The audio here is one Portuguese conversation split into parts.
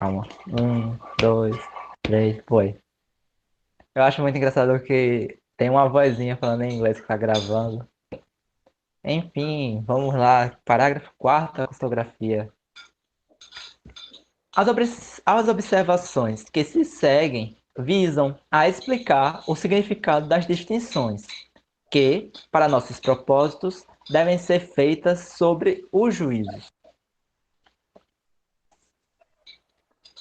Calma. Um, dois, três, foi. Eu acho muito engraçado que tem uma vozinha falando em inglês que tá gravando. Enfim, vamos lá. Parágrafo 4 da ortografia. As observações que se seguem visam a explicar o significado das distinções que, para nossos propósitos, devem ser feitas sobre os juízos.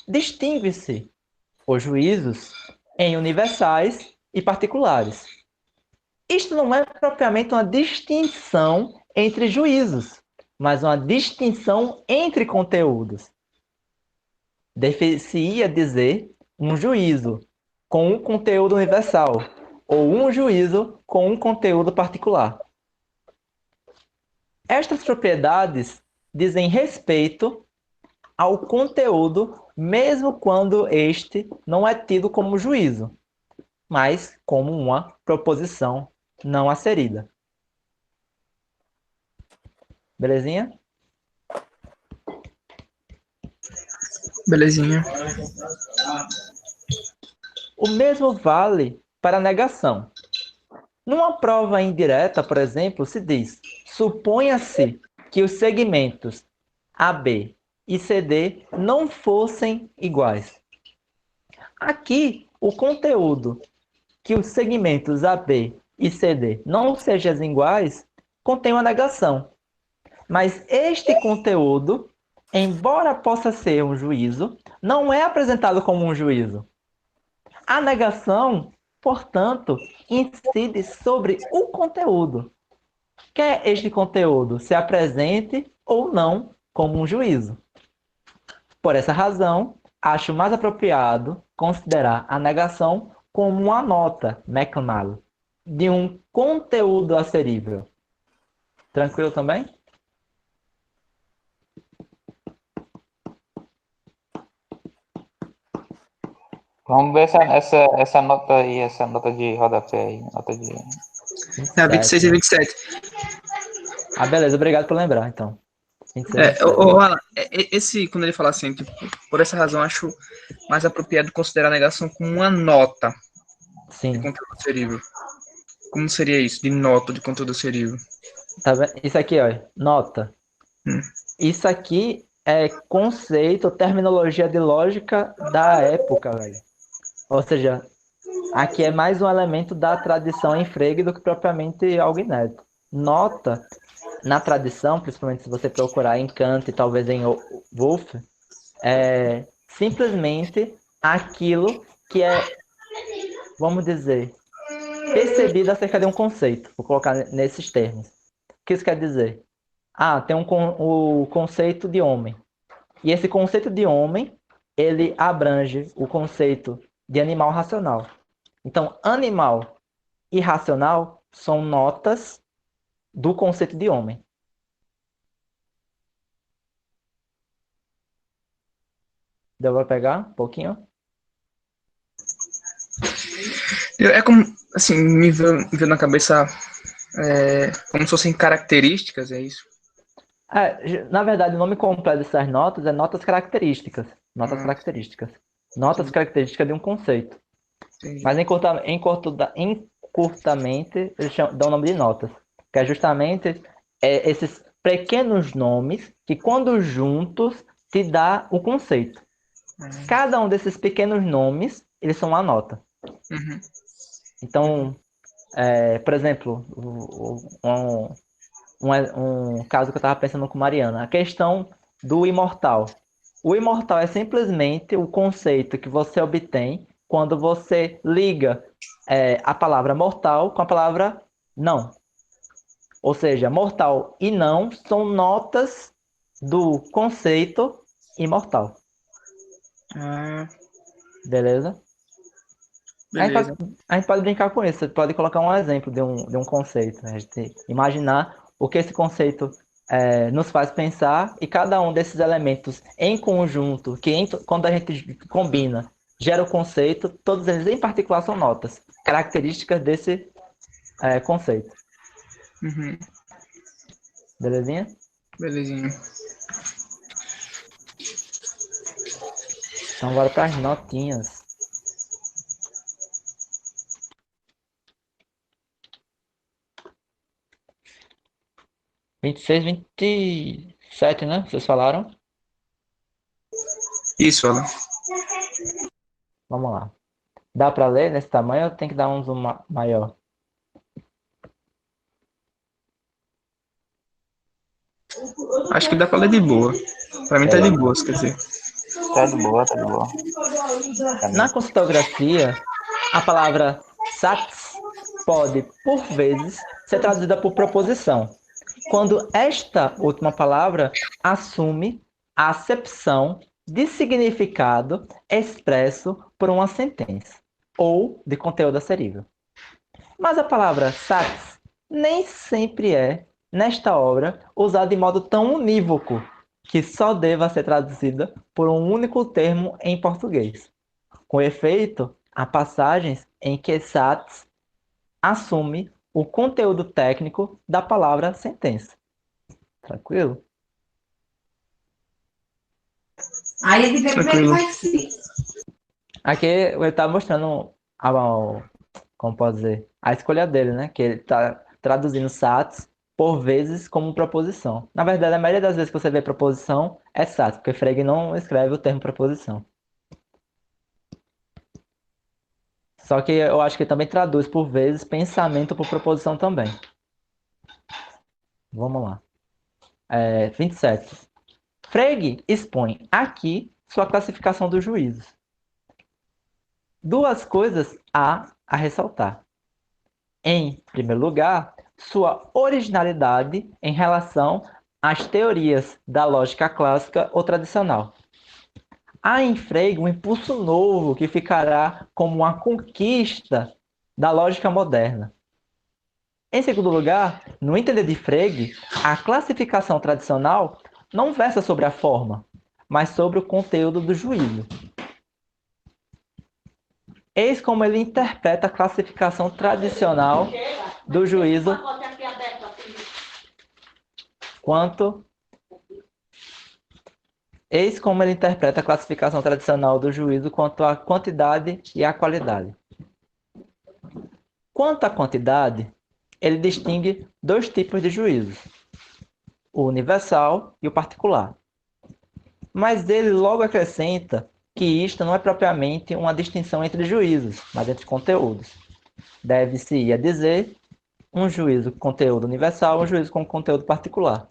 Distingue-se os juízos em universais e particulares. Isto não é propriamente uma distinção entre juízos, mas uma distinção entre conteúdos. Deve-se-ia dizer um juízo com um conteúdo universal ou um juízo com um conteúdo particular. Estas propriedades dizem respeito ao conteúdo, mesmo quando este não é tido como juízo, mas como uma proposição não acerida. Belezinha? Belezinha. O mesmo vale para a negação. Numa prova indireta, por exemplo, se diz: suponha-se que os segmentos AB e CD não fossem iguais. Aqui, o conteúdo que os segmentos AB e CD não sejam iguais contém uma negação. Mas este conteúdo, embora possa ser um juízo, não é apresentado como um juízo. A negação, portanto, incide sobre o conteúdo. Quer este conteúdo se apresente ou não como um juízo. Por essa razão, acho mais apropriado considerar a negação como uma nota, McNally, de um conteúdo acerível. Tranquilo também? Vamos ver essa nota aí, essa nota de rodapé aí. Nota de... É a 26 e 27, né? 27. Ah, beleza. Obrigado por lembrar, então. 26 e 27. Alan, esse, quando ele fala assim, tipo, por essa razão, acho mais apropriado considerar a negação como uma nota de Sim. conteúdo serível. Como seria isso, de nota de conteúdo serível? Tá vendo? Isso aqui, ó. Nota. Hum. Isso aqui é conceito, terminologia de lógica da época, velho. Ou seja, aqui é mais um elemento da tradição em Frege do que propriamente algo inédito. Nota, na tradição, principalmente se você procurar em Kant e talvez em Wolff, é simplesmente aquilo que é, vamos dizer, percebido acerca de um conceito. Vou colocar nesses termos. O que isso quer dizer? Ah, tem o conceito de homem. E esse conceito de homem, ele abrange o conceito de animal racional. Então, animal e racional são notas do conceito de homem. Deu para pegar um pouquinho? É como, assim, me veio na cabeça como se fossem características, é isso? Na verdade, o nome completo dessas notas é notas características. Notas Ah, características. Notas sim, características de um conceito. entendi. Mas encurtamente, eles dão o nome de notas. Que é justamente esses pequenos nomes que, quando juntos, te dá o conceito. Cada um desses pequenos nomes, eles são uma nota. Uhum. Então, por exemplo, um caso que eu estava pensando com Mariana, a questão do imortal. O imortal é simplesmente o conceito que você obtém quando você liga a palavra mortal com a palavra não. Ou seja, mortal e não são notas do conceito imortal. Ah, Beleza? A gente, pode, beleza. a gente pode brincar com isso. Você pode colocar um exemplo de um conceito. Né? A gente imaginar o que esse conceito nos faz pensar e cada um desses elementos em conjunto, quando a gente combina, gera o conceito, todos eles em particular são notas, características desse conceito. Uhum. Belezinha? Belezinha. Então, agora para as notinhas. (26, 27, né? Vocês falaram? Isso, Alan. Vamos lá. Dá para ler nesse tamanho ou tem que dar um zoom maior? Acho que dá pra ler de boa. Pra mim tá de boa, quer dizer. Tá de boa, tá de boa. Na consultografia, a palavra sats pode, por vezes, ser traduzida por proposição, quando esta última palavra assume a acepção de significado expresso por uma sentença ou de conteúdo acerível. Mas a palavra sats nem sempre é, nesta obra, usada de modo tão unívoco que só deva ser traduzida por um único termo em português. Com efeito, há passagens em que sats assume o conteúdo técnico da palavra sentença. Tranquilo? Aí ele vê como é que Tranquilo. vai ser. Aqui ele está mostrando como pode dizer, a escolha dele, né? Que ele está traduzindo sats por vezes como proposição. Na verdade, a maioria das vezes que você vê proposição é sats, porque Frege não escreve o termo proposição. Só que eu acho que ele também traduz por vezes pensamento por proposição também. Vamos lá. 27. Frege expõe aqui sua classificação dos juízos. Duas coisas há a ressaltar. Em primeiro lugar, sua originalidade em relação às teorias da lógica clássica ou tradicional. Há em Frege um impulso novo que ficará como uma conquista da lógica moderna. Em segundo lugar, no entender de Frege, a classificação tradicional não versa sobre a forma, mas sobre o conteúdo do juízo. Eis como ele interpreta a classificação tradicional do juízo quanto Eis como ele interpreta a classificação tradicional do juízo quanto à quantidade e à qualidade. Quanto à quantidade, ele distingue dois tipos de juízos, o universal e o particular. Mas ele logo acrescenta que isto não é propriamente uma distinção entre juízos, mas entre conteúdos. Deve-se dizer um juízo com conteúdo universal e um juízo com conteúdo particular.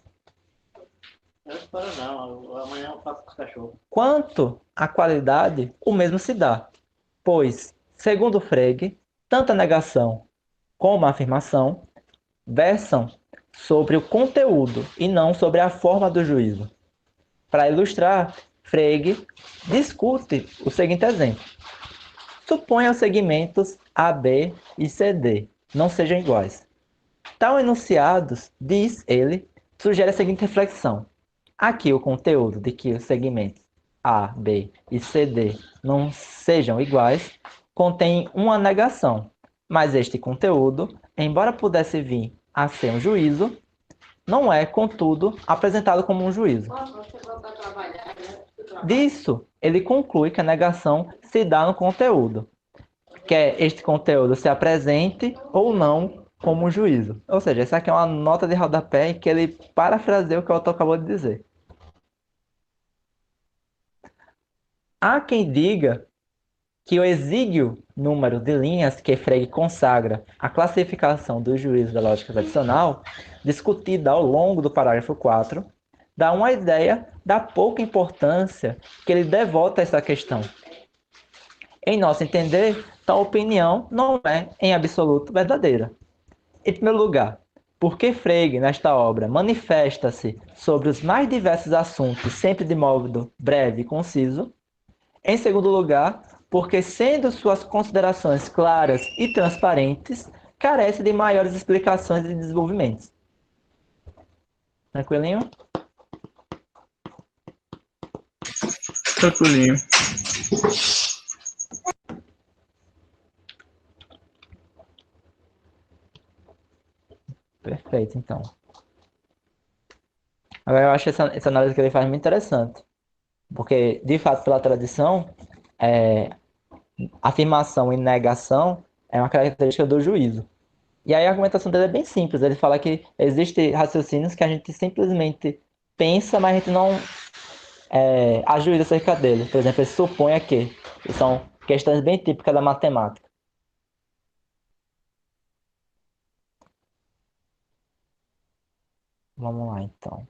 Não, amanhã eu faço com os cachorros. Quanto à qualidade, o mesmo se dá, pois, segundo Frege, tanto a negação como a afirmação versam sobre o conteúdo e não sobre a forma do juízo. Para ilustrar, Frege discute o seguinte exemplo. Suponha os segmentos A, B e CD não sejam iguais. Tal enunciados, diz ele, sugere a seguinte reflexão. Aqui o conteúdo de que os segmentos A, B e CD não sejam iguais contém uma negação, mas este conteúdo, embora pudesse vir a ser um juízo, não é, contudo, apresentado como um juízo. Disso, ele conclui que a negação se dá no conteúdo, quer este conteúdo se apresente ou não como um juízo. Ou seja, essa aqui é uma nota de rodapé em que ele parafraseia o que o autor acabou de dizer. Há quem diga que o exíguo número de linhas que Frege consagra à classificação dos juízos da lógica tradicional, discutida ao longo do parágrafo 4, dá uma ideia da pouca importância que ele devota a essa questão. Em nosso entender, tal opinião não é, em absoluto, verdadeira. Em primeiro lugar, porque Frege, nesta obra, manifesta-se sobre os mais diversos assuntos, sempre de modo breve e conciso. Em segundo lugar, porque, sendo suas considerações claras e transparentes, carece de maiores explicações e desenvolvimentos. Tranquilinho? Tranquilinho. Perfeito, então. Agora eu acho essa análise que ele faz muito interessante. Porque, de fato, pela tradição, é, afirmação e negação é uma característica do juízo. E aí a argumentação dele é bem simples. Ele fala que existem raciocínios que a gente simplesmente pensa, mas a gente não ajuiza acerca dele. Por exemplo, ele supõe que. E são questões bem típicas da matemática. Vamos lá, então.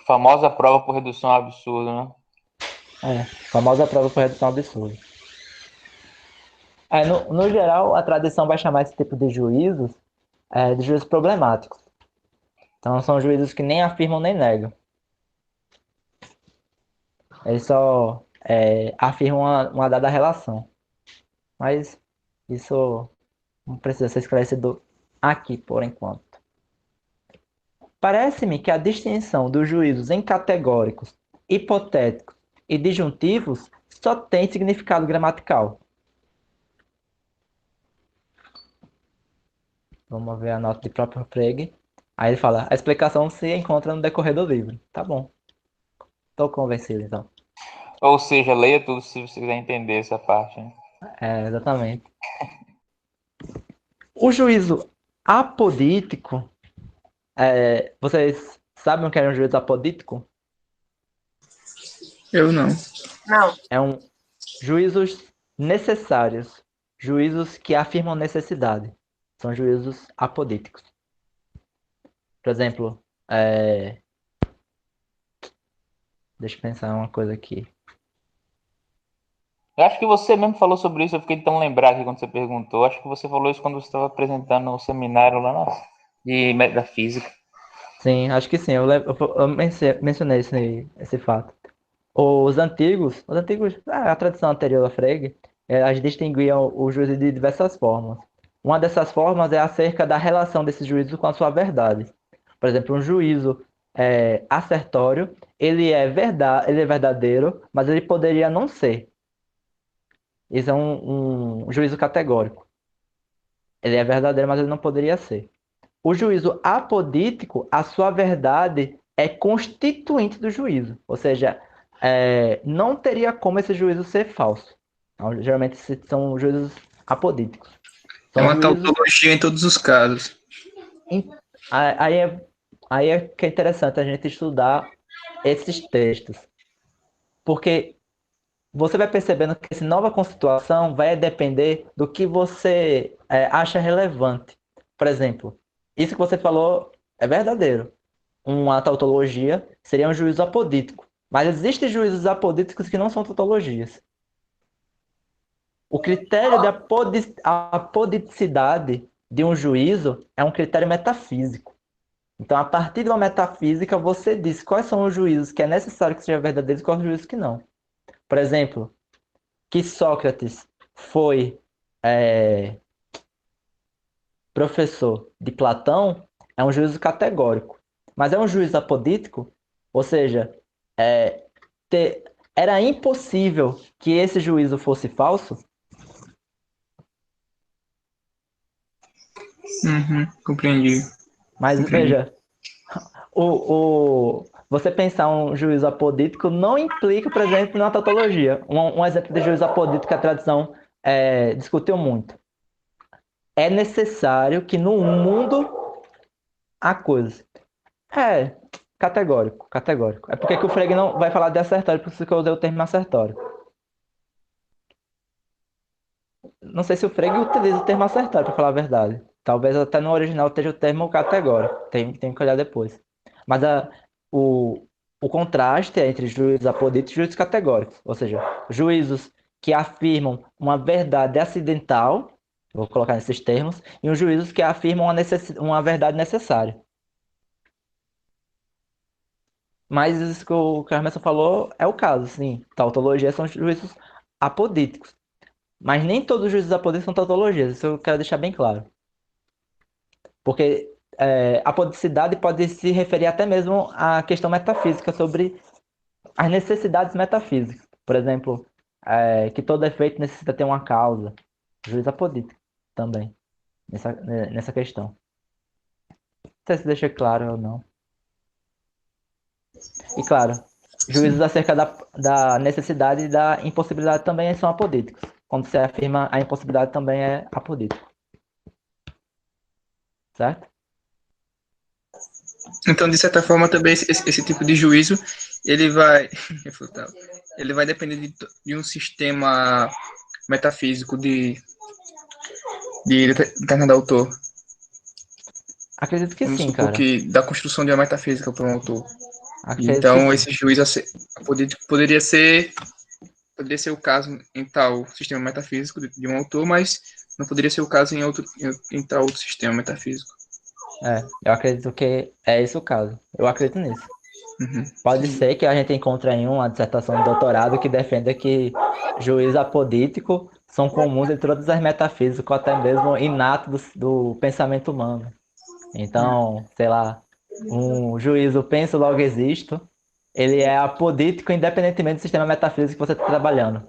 Famosa prova por redução ao absurdo, né? Famosa prova por redução absurda. No geral, a tradição vai chamar esse tipo de juízos de juízos problemáticos. Então, são juízos que nem afirmam nem negam. Eles só afirmam uma dada relação. Mas isso não precisa ser esclarecido aqui, por enquanto. Parece-me que a distinção dos juízos em categóricos, hipotéticos e disjuntivos só tem significado gramatical. Vamos ver a nota de próprio Frege. Aí ele fala, a explicação se encontra no decorrer do livro. Tá bom. Tô convencido, então. Ou seja, leia tudo se você quiser entender essa parte, né? Exatamente. O juízo apodítico, vocês sabem o que é um juízo apodítico? Eu não. Não. É juízos necessários, juízos que afirmam necessidade. São juízos apodíticos. Por exemplo, deixa eu pensar uma coisa aqui. Eu acho que você mesmo falou sobre isso, eu fiquei tão lembrado aqui quando você perguntou. Acho que você falou isso quando você estava apresentando o seminário lá de metafísica. Sim, acho que sim. Eu mencionei esse fato. A tradição anterior da Frege, elas distinguiam o juízo de diversas formas. Uma dessas formas é acerca da relação desse juízo com a sua verdade. Por exemplo, um juízo assertório, ele é verdadeiro, mas ele poderia não ser. Isso é um juízo categórico. Ele é verdadeiro, mas ele não poderia ser. O juízo apodítico, a sua verdade é constituinte do juízo. Ou seja, não teria como esse juízo ser falso. Então, geralmente são juízos apodíticos. É São uma juízos. tautologia em todos os casos. Aí é que é interessante a gente estudar esses textos. Porque você vai percebendo que essa nova constituição vai depender do que você acha relevante. Por exemplo, isso que você falou é verdadeiro. Uma tautologia seria um juízo apodítico. Mas existem juízos apodíticos que não são tautologias. O critério da apoditicidade de um juízo é um critério metafísico. Então, a partir de uma metafísica, você diz quais são os juízos que é necessário que sejam verdadeiros e quais os juízos que não. Por exemplo, que Sócrates foi professor de Platão é um juízo categórico. Mas é um juízo apodítico, ou seja, era impossível que esse juízo fosse falso. Compreendi. Mas Compreendi. veja, você pensar um juízo apodítico não implica, por exemplo, na tautologia. Um exemplo de juízo apodítico que a tradição discutiu muito. É necessário que no mundo há coisas. Categórico, categórico. É porque que o Frege não vai falar de assertório, por isso que eu usei o termo assertório. Não sei se o Frege utiliza o termo assertório, para falar a verdade. Talvez até no original esteja o termo categórico. Tem que olhar depois. Mas o contraste é entre juízos apodíticos e juízos categóricos. Ou seja, juízos que afirmam uma verdade acidental, vou colocar nesses termos, e os juízos que afirmam uma verdade necessária. Mas isso que o Carmenson falou é o caso, sim. Tautologia são juízos apodíticos. Mas nem todos os juízos apodíticos são tautologias, isso eu quero deixar bem claro. Porque apodicidade pode se referir até mesmo à questão metafísica sobre as necessidades metafísicas. Por exemplo, que todo efeito necessita ter uma causa. Juízo apodítico também, nessa questão. Não sei se deixa claro ou não. E claro, Juízos acerca da necessidade e da impossibilidade também são apodíticos. Quando você afirma a impossibilidade também é apodítico. Certo? Então, de certa forma, também esse tipo de juízo, ele vai refutar, ele vai depender de um sistema metafísico de determinado autor. Acredito que Vamos sim, supor cara. que da construção de uma metafísica para um autor. Acredito que Então, sim. esse juízo poderia ser o caso em tal sistema metafísico de um autor, mas não poderia ser o caso em tal outro sistema metafísico. Eu acredito que é esse o caso. Eu acredito nisso. Uhum. Pode ser que a gente encontre em uma dissertação de doutorado que defenda que juízo apodítico são comuns em todas as metafísicas, ou até mesmo inato do pensamento humano. Então, sei lá, um juízo penso, logo existo, ele é apodítico independentemente do sistema metafísico que você está trabalhando.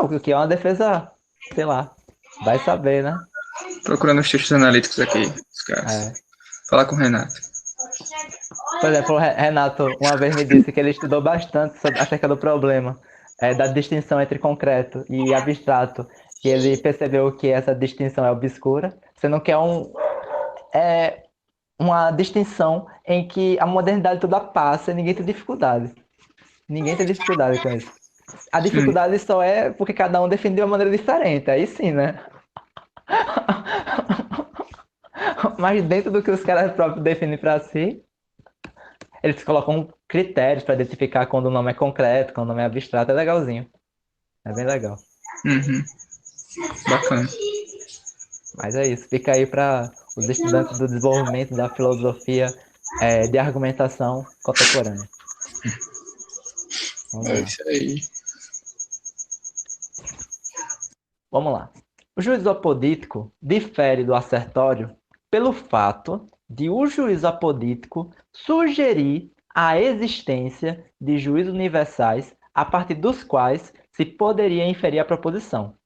O que é uma defesa, sei lá, vai saber, né? Procurando os textos analíticos aqui, os caras. É. Falar com o Renato. Por exemplo, o Renato uma vez me disse que ele estudou bastante acerca do problema da distinção entre concreto e abstrato, que ele percebeu que essa distinção é obscura, sendo que uma distinção em que a modernidade toda passa e ninguém tem dificuldade. Ninguém tem dificuldade com isso. A Sim. dificuldade só é porque cada um defende de uma maneira diferente, aí sim, né? Mas dentro do que os caras próprios definem para si, eles colocam critérios para identificar quando o nome é concreto, quando o nome é abstrato, é legalzinho. É bem legal. Uhum. Bacana. Mas é isso, fica aí para os estudantes do desenvolvimento da filosofia de argumentação contemporânea. Vamos É lá. isso aí. Vamos lá. O juízo apodítico difere do assertório pelo fato de o juízo apodítico sugerir a existência de juízos universais a partir dos quais se poderia inferir a proposição,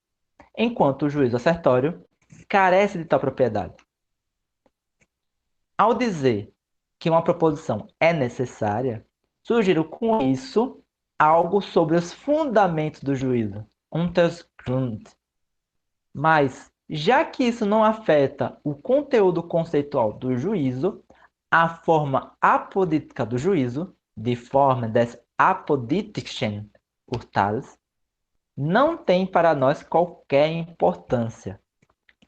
enquanto o juízo assertório carece de tal propriedade. Ao dizer que uma proposição é necessária, sugiro com isso algo sobre os fundamentos do juízo, Untergrund. Mas, já que isso não afeta o conteúdo conceitual do juízo, a forma apodítica do juízo, de forma des apoditischen Urteils, não tem para nós qualquer importância.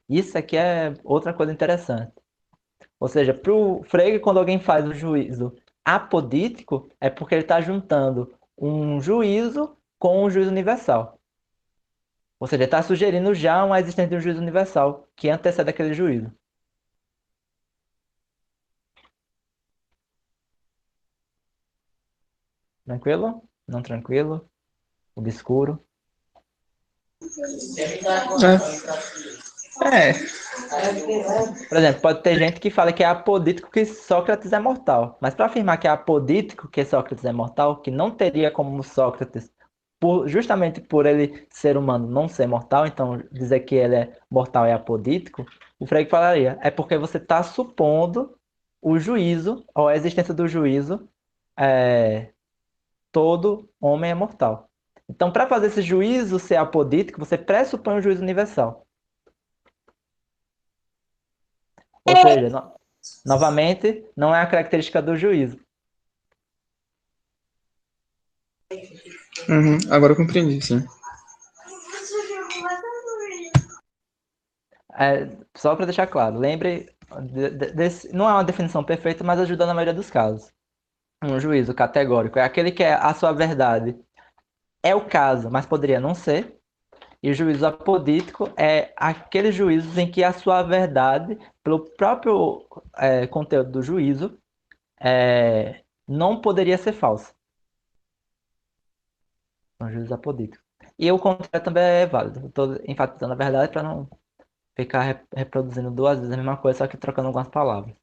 Isso aqui é outra coisa interessante. Ou seja, para o Frege, quando alguém faz o juízo apodítico, é porque ele está juntando um juízo com um juízo universal. Ou seja, ele está sugerindo já uma existência de um juízo universal que antecede aquele juízo. Tranquilo? Não tranquilo? Obscuro? É. Por exemplo, pode ter gente que fala que é apodítico que Sócrates é mortal. Mas para afirmar que é apodítico que Sócrates é mortal, que não teria como Sócrates, justamente por ele ser humano não ser mortal, então dizer que ele é mortal é apodítico, o Frege falaria, é porque você está supondo o juízo, ou a existência do juízo, todo homem é mortal. Então, para fazer esse juízo ser apodítico, você pressupõe o juízo universal. Ou seja, novamente, não é a característica do juízo. Uhum. Agora eu compreendi, sim. Só para deixar claro, lembre, não é uma definição perfeita, mas ajuda na maioria dos casos. Um juízo categórico é aquele que é a sua verdade é o caso, mas poderia não ser. E o juízo apodítico é aqueles juízos em que a sua verdade, pelo próprio conteúdo do juízo, não poderia ser falsa. Um juízo apodítico. E o contrário também é válido. Estou enfatizando a verdade para não ficar reproduzindo duas vezes a mesma coisa, só que trocando algumas palavras.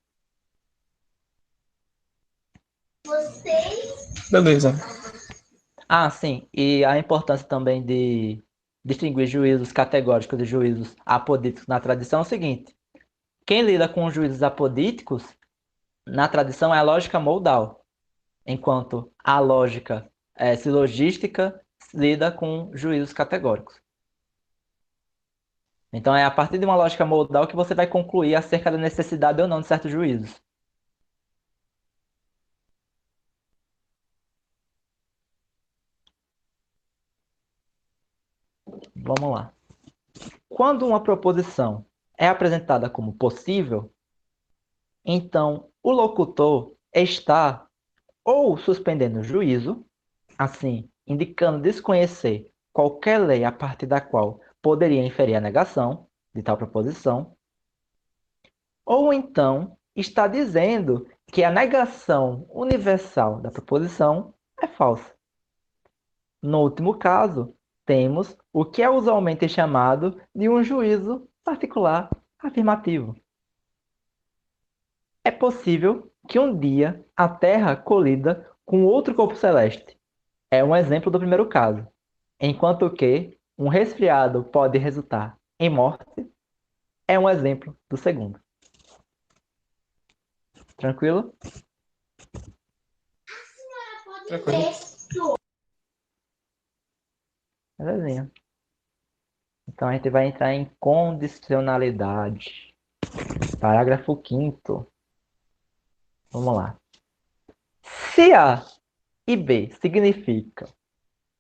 Beleza. Ah, sim. E a importância também de distinguir juízos categóricos de juízos apodíticos na tradição é o seguinte. Quem lida com juízos apodíticos, na tradição, é a lógica modal. enquanto a lógica silogística lida com juízos categóricos. Então, é a partir de uma lógica modal que você vai concluir acerca da necessidade ou não de certos juízos. Vamos lá. Quando uma proposição é apresentada como possível, então o locutor está ou suspendendo o juízo, assim, indicando desconhecer qualquer lei a partir da qual poderia inferir a negação de tal proposição, ou então está dizendo que a negação universal da proposição é falsa. No último caso, temos o que é usualmente chamado de um juízo particular afirmativo. É possível que um dia a Terra colida com outro corpo celeste. É um exemplo do primeiro caso. Enquanto que um resfriado pode resultar em morte, é um exemplo do segundo. Tranquilo? Tranquilo. Belezinha. Então a gente vai entrar em condicionalidade. Parágrafo 5º. Vamos lá. Se A e B significam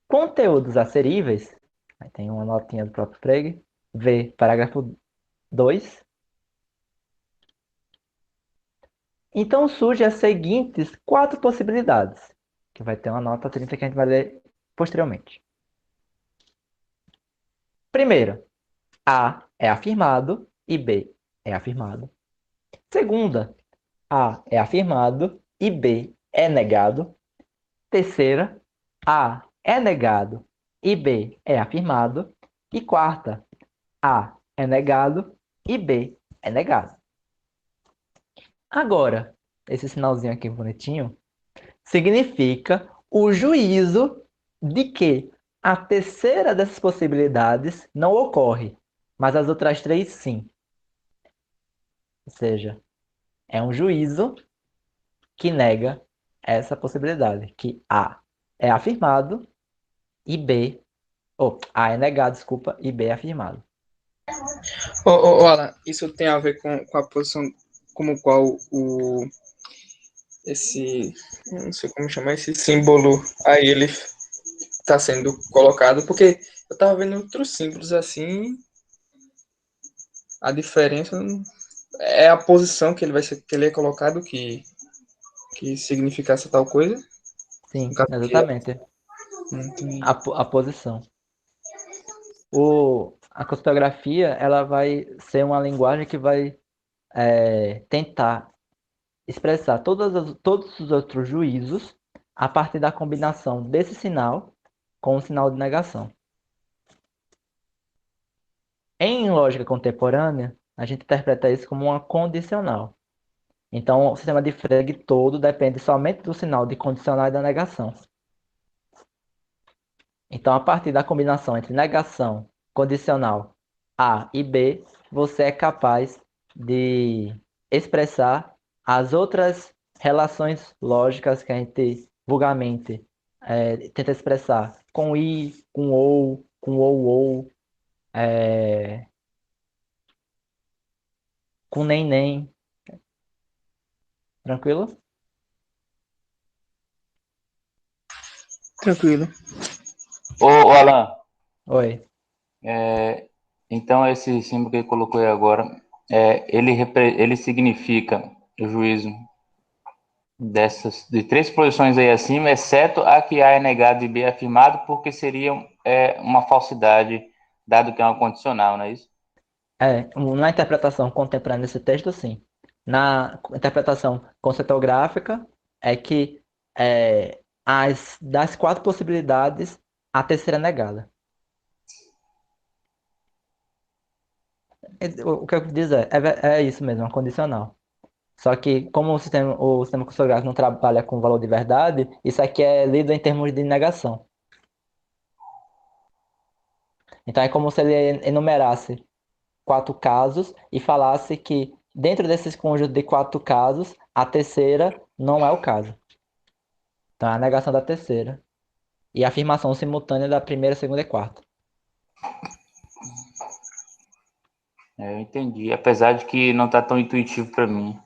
conteúdos aceríveis, aí tem uma notinha do próprio Frege. V, parágrafo 2. Então surgem as seguintes 4 possibilidades, que vai ter uma nota 30 que a gente vai ler posteriormente. Primeira, A é afirmado e B é afirmado. Segunda, A é afirmado e B é negado. Terceira, A é negado e B é afirmado. E quarta, A é negado e B é negado. Agora, esse sinalzinho aqui bonitinho significa o juízo de que a terceira dessas possibilidades não ocorre, mas as outras 3 sim. Ou seja, é um juízo que nega essa possibilidade, que A é afirmado e B, A é negado, desculpa, e B é afirmado. Alan, isso tem a ver com a posição como qual esse, não sei como chamar, esse símbolo aí ele está sendo colocado, porque eu estava vendo outros símbolos assim, a diferença é a posição que ele é colocado que significa essa tal coisa. Sim, No caso aqui, exatamente. A posição. A criptografia, ela vai ser uma linguagem que vai tentar expressar todos os outros juízos a partir da combinação desse sinal com o sinal de negação. Em lógica contemporânea, a gente interpreta isso como uma condicional. Então, o sistema de Frege todo depende somente do sinal de condicional e da negação. Então, a partir da combinação entre negação, condicional A e B, você é capaz de expressar as outras relações lógicas que a gente vulgarmente tenta expressar com I, com ou, com nem. Tranquilo? tranquilo. Ô, Alan, Oi. então esse símbolo que ele colocou aí agora, ele significa o juízo de 3 posições aí acima, exceto a que A é negado e B é afirmado, porque seria uma falsidade, dado que é uma condicional, não é isso? Na interpretação contemporânea desse texto, sim. Na interpretação conceitográfica, é que das 4 possibilidades, a terceira é negada. O que eu quis dizer é isso mesmo, é condicional. Só que, como o sistema criptográfico não trabalha com valor de verdade, isso aqui é lido em termos de negação. Então, é como se ele enumerasse 4 casos e falasse que, dentro desses conjuntos de 4 casos, a terceira não é o caso. Então é a negação da terceira. E a afirmação simultânea da primeira, segunda e quarta. Eu entendi. Apesar de que não tá tão intuitivo para mim.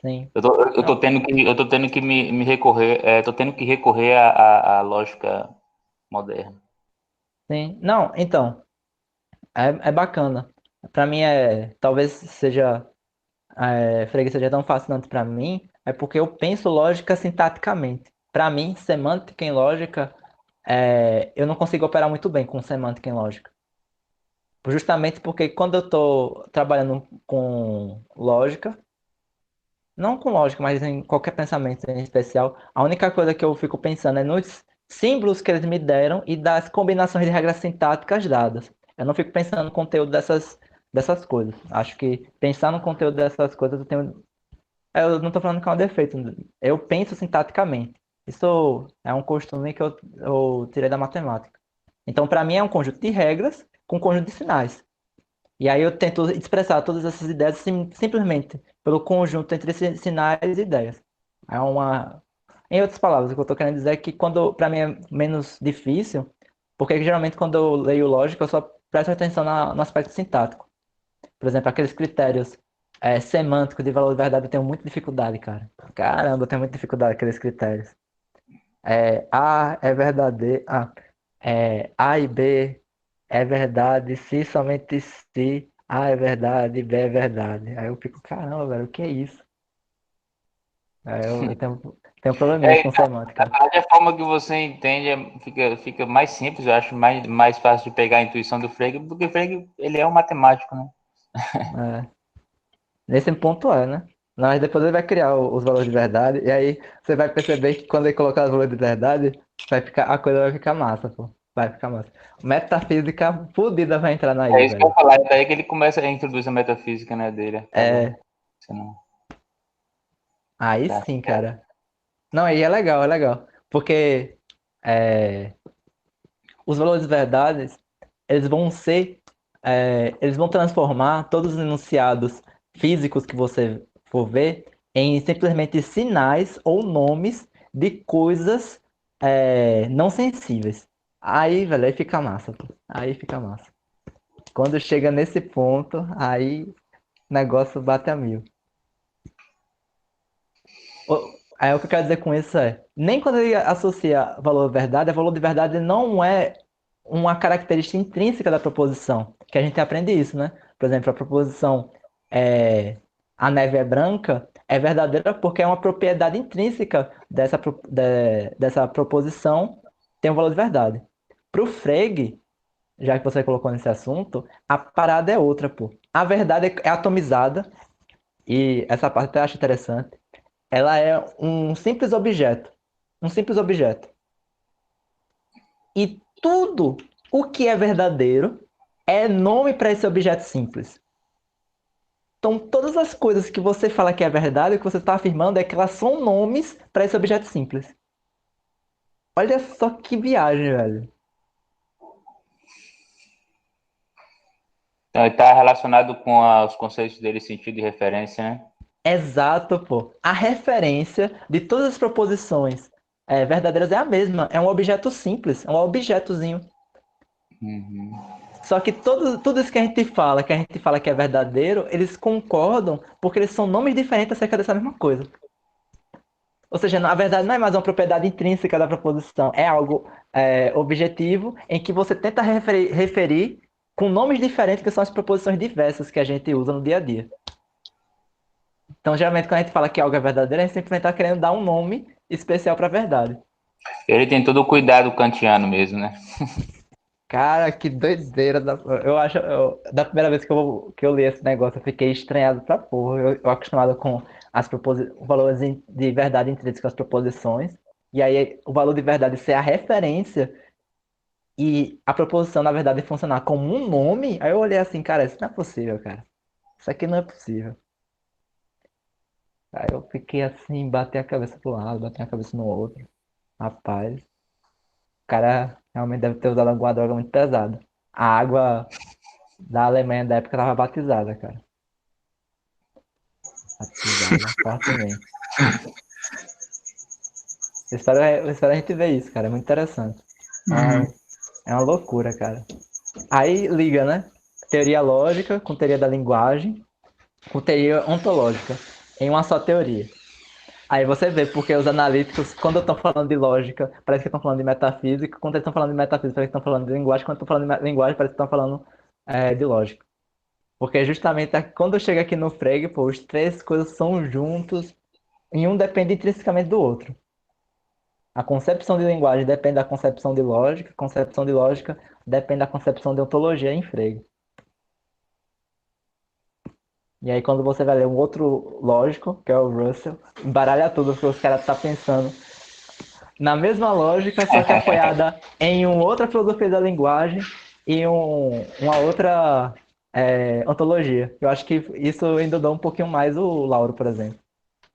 Sim. Eu tô Não, tendo que me recorrer, tô tendo que recorrer à lógica moderna. sim. Não, então, é bacana. Pra mim talvez seja, Frege seja tão fascinante pra mim, é porque eu penso lógica sintaticamente. Pra mim, semântica em lógica, eu não consigo operar muito bem com semântica em lógica. Justamente porque quando eu tô trabalhando com lógica, não com lógica, mas em qualquer pensamento em especial, a única coisa que eu fico pensando é nos símbolos que eles me deram e das combinações de regras sintáticas dadas. Eu não fico pensando no conteúdo dessas coisas. Acho que pensar no conteúdo dessas coisas eu não estou falando que é um defeito. Eu penso sintaticamente. Isso é um costume que eu tirei da matemática. Então, para mim, é um conjunto de regras com um conjunto de sinais. E aí eu tento expressar todas essas ideias simplesmente pelo conjunto entre sinais e ideias. É uma... Em outras palavras, o que eu estou querendo dizer é que quando para mim é menos difícil, porque geralmente quando eu leio lógica, eu só presto atenção no aspecto sintático. Por exemplo, aqueles critérios semânticos de valor de verdade, eu tenho muita dificuldade, cara. Caramba, eu tenho muita dificuldade com aqueles critérios. A é verdadeiro. A e B é verdade, se somente se A é verdade, B é verdade. Aí eu fico, caramba, velho, o que é isso? Aí eu tenho probleminhas com Na semântica. verdade, a forma que você entende fica mais simples, eu acho mais fácil de pegar a intuição do Frege, porque o Frege, ele é um matemático, né? É, nesse ponto né? Mas depois ele vai criar os valores de verdade, e aí você vai perceber que quando ele colocar os valores de verdade, a coisa vai ficar massa, pô. Vai ficar massa. Metafísica fodida vai entrar É naí, isso que eu ia velho. falar, é daí que ele começa a introduzir a metafísica, né, dele. Acaba É, sendo... aí Tá. sim, cara. Não, aí é legal, é legal. Porque é, os valores de verdade, eles vão ser, eles vão transformar todos os enunciados físicos que você for ver em simplesmente sinais ou nomes de coisas não sensíveis. Aí, velho, aí fica massa, pô. Aí fica massa. Quando chega nesse ponto, aí o negócio bate a mil. Aí o que eu quero dizer com isso nem quando ele associa valor de verdade, a valor de verdade não é uma característica intrínseca da proposição, que a gente aprende isso, né? Por exemplo, a proposição a neve é branca é verdadeira porque é uma propriedade intrínseca dessa proposição, tem um valor de verdade. Para o Frege, já que você colocou nesse assunto, a parada é outra, pô. A verdade é atomizada, e essa parte eu até acho interessante. Ela é um simples objeto. Um simples objeto. E tudo o que é verdadeiro é nome para esse objeto simples. Então, todas as coisas que você fala que é verdade, o que você está afirmando é que elas são nomes para esse objeto simples. Olha só que viagem, velho. Então, ele está relacionado com os conceitos dele, sentido e referência, né? Exato, pô. A referência de todas as proposições verdadeiras é a mesma. É um objeto simples, é um objetozinho. Uhum. Só que tudo isso que a gente fala que é verdadeiro, eles concordam porque eles são nomes diferentes acerca dessa mesma coisa. Ou seja, na verdade não é mais uma propriedade intrínseca da proposição, é algo objetivo em que você tenta referir com nomes diferentes que são as proposições diversas que a gente usa no dia a dia. Então, geralmente, quando a gente fala que algo é verdadeiro, a gente simplesmente está querendo dar um nome especial para a verdade. Ele tem todo o cuidado kantiano mesmo, né? Cara, que doideira. Eu acho. Da primeira vez que eu li esse negócio, eu fiquei estranhado pra porra. Eu acostumado com valores de verdade intrínsecos às proposições. E aí, o valor de verdade ser a referência e a proposição, na verdade, funcionar como um nome. Aí eu olhei assim, cara, isso não é possível, cara. Isso aqui não é possível. Aí eu fiquei assim, bati a cabeça pro lado, bati a cabeça no outro. Rapaz, o cara realmente deve ter usado alguma droga muito pesada. A água da Alemanha da época tava batizada, cara. Batizada, fortemente. Eu espero a gente ver isso, cara. É muito interessante. Uhum. É uma loucura, cara. Aí liga, né? Teoria lógica com teoria da linguagem, com teoria ontológica, em uma só teoria. Aí você vê porque os analíticos, quando estão falando de lógica, parece que estão falando de metafísica, quando eles estão falando de metafísica, parece que estão falando de linguagem, quando estão falando de linguagem, parece que estão falando de lógica. Porque justamente quando chega aqui no Frege, pô, os três coisas são juntos e um depende intrinsecamente do outro. A concepção de linguagem depende da concepção de lógica, a concepção de lógica depende da concepção de ontologia em Frege. E aí quando você vai ler um outro lógico, que é o Russell, embaralha tudo, porque os caras estão pensando na mesma lógica, só que apoiada em uma outra filosofia da linguagem e uma outra ontologia. Eu acho que isso ainda dá um pouquinho mais o Lauro, por exemplo.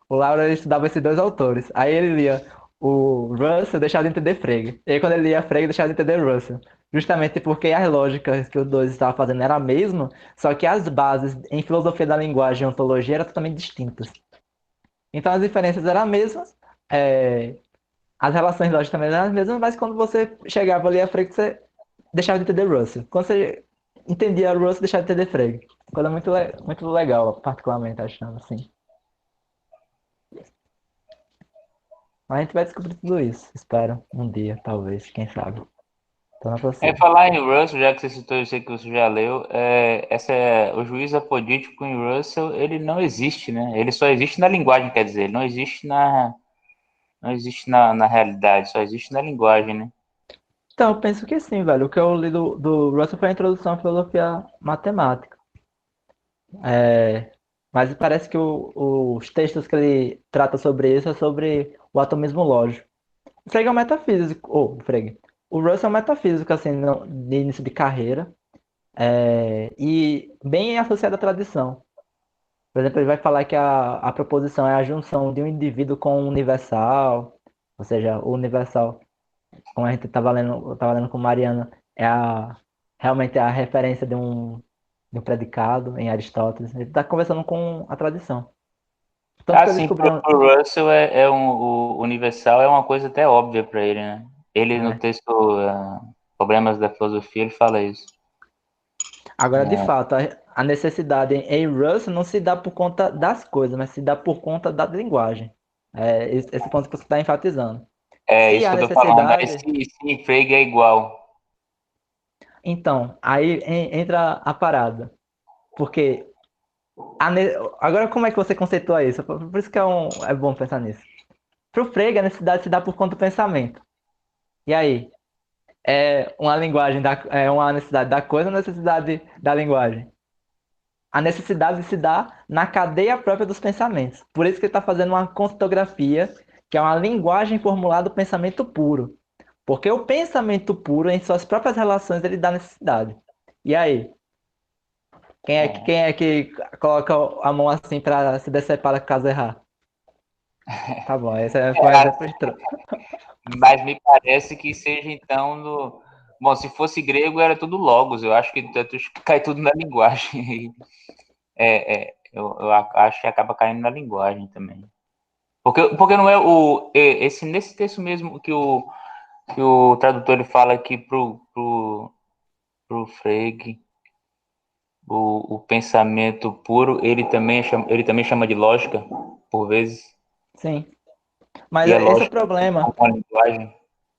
O Lauro ele estudava esses dois autores. Aí ele lia o Russell, deixava de entender Frege. E aí quando ele lia Frege, deixava de entender Russell. Justamente porque as lógicas que os dois estavam fazendo eram a mesma, só que as bases em filosofia da linguagem e ontologia eram totalmente distintas. Então as diferenças eram as mesmas, as relações lógicas também eram as mesmas, mas quando você chegava ali a Frege, você deixava de entender Russell. Quando você entendia Russell, deixava de entender Frege. Coisa muito, muito legal, particularmente, achando assim. Mas a gente vai descobrir tudo isso, espero, um dia, talvez, quem sabe. Tô na torcida. Falar em Russell, já que você citou, eu sei que você já leu, o juízo apodítico em Russell, ele não existe, né? Ele só existe na linguagem, quer dizer, ele não existe na realidade, só existe na linguagem, né? Então, eu penso que sim, velho. O que eu li do Russell foi a introdução à filosofia matemática. Mas parece que os textos que ele trata sobre isso é sobre o atomismo lógico. O Frege é um metafísico, Frege. O Russell é um metafísico, assim, de início de carreira, e bem associado à tradição. Por exemplo, ele vai falar que a proposição é a junção de um indivíduo com um universal, ou seja, o universal, como a gente estava lendo com Mariana, realmente é a referência de um predicado em Aristóteles. Ele está conversando com a tradição. Tanto que eu Assim, descobri. pro Russell, o universal é uma coisa até óbvia para ele, né? Ele, no texto Problemas da Filosofia, ele fala isso. Agora, de fato, a necessidade em Russell não se dá por conta das coisas, mas se dá por conta da linguagem. Esse ponto que você está enfatizando. É Se isso há que eu tô falando, mas necessidade, se Frege é igual. então, aí entra a parada. Porque agora como é que você conceitua isso? Por isso que é bom pensar nisso. Para o Frege, a necessidade se dá por conta do pensamento. E aí? É uma necessidade da coisa ou necessidade da linguagem? A necessidade se dá na cadeia própria dos pensamentos. Por isso que ele está fazendo uma conceitografia, que é uma linguagem formulada do pensamento puro. Porque o pensamento puro, em suas próprias relações, ele dá necessidade. E aí? Quem é que coloca a mão assim para se decepar caso errar? Tá bom, esse foi um exemplo estranho. Mas me parece que seja, então, Bom, se fosse grego, era tudo logos. Eu acho que cai tudo na linguagem. Eu acho que acaba caindo na linguagem também. Porque não é nesse texto mesmo que o tradutor ele fala aqui pro Frege, o pensamento puro, ele também chama de lógica, por vezes, Sim. Mas e é esse é o lógica problema. com a linguagem.